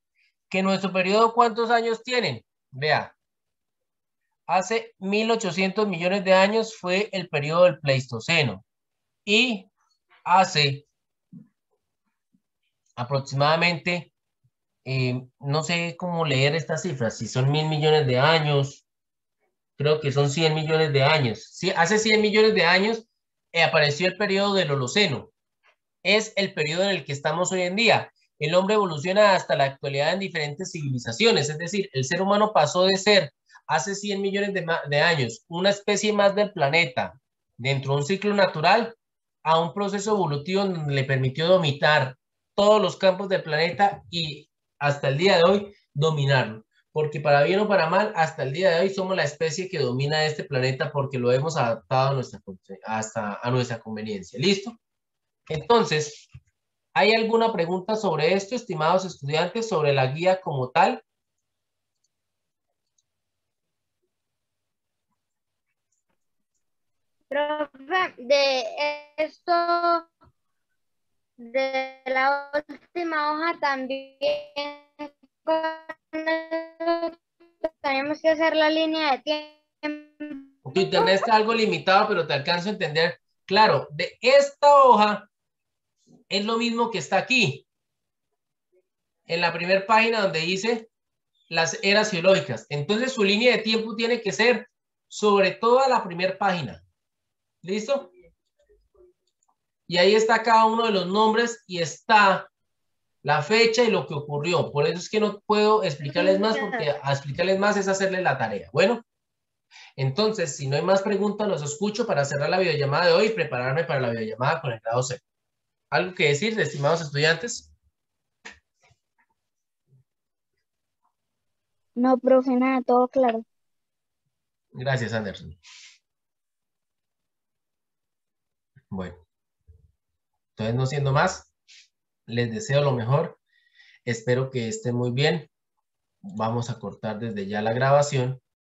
Speaker 1: ¿Que nuestro periodo cuántos años tienen? Vea. Hace 1800 millones de años fue el periodo del Pleistoceno y hace aproximadamente, no sé cómo leer estas cifras, si son 1000 millones de años, creo que son 100 millones de años. Sí, hace 100 millones de años apareció el periodo del Holoceno. Es el periodo en el que estamos hoy en día. El hombre evoluciona hasta la actualidad en diferentes civilizaciones, es decir, el ser humano pasó de ser hace 100 millones de años una especie más del planeta dentro de un ciclo natural a un proceso evolutivo donde le permitió dominar todos los campos del planeta y hasta el día de hoy dominarlo. porque para bien o para mal, hasta el día de hoy somos la especie que domina este planeta porque lo hemos adaptado a nuestra conveniencia. ¿Listo? Entonces, ¿hay alguna pregunta sobre esto, estimados estudiantes, sobre la guía como tal?
Speaker 5: Profe, de esto, de la última hoja también tenemos que hacer la línea de tiempo.
Speaker 1: Tu internet está algo limitado, pero te alcanzo a entender. Claro, de esta hoja es lo mismo que está aquí. En la primera página donde dice las eras geológicas. Entonces su línea de tiempo tiene que ser sobre toda la primera página. ¿Listo? Y ahí está cada uno de los nombres y está la fecha y lo que ocurrió. Por eso es que no puedo explicarles más, porque a explicarles más es hacerles la tarea. Bueno, entonces, si no hay más preguntas, los escucho para cerrar la videollamada de hoy y prepararme para la videollamada con el grado C. ¿Algo que decir, estimados estudiantes?
Speaker 6: No, profe, nada, todo claro.
Speaker 1: Gracias, Anderson. Bueno, entonces no siendo más, les deseo lo mejor. Espero que estén muy bien. Vamos a cortar desde ya la grabación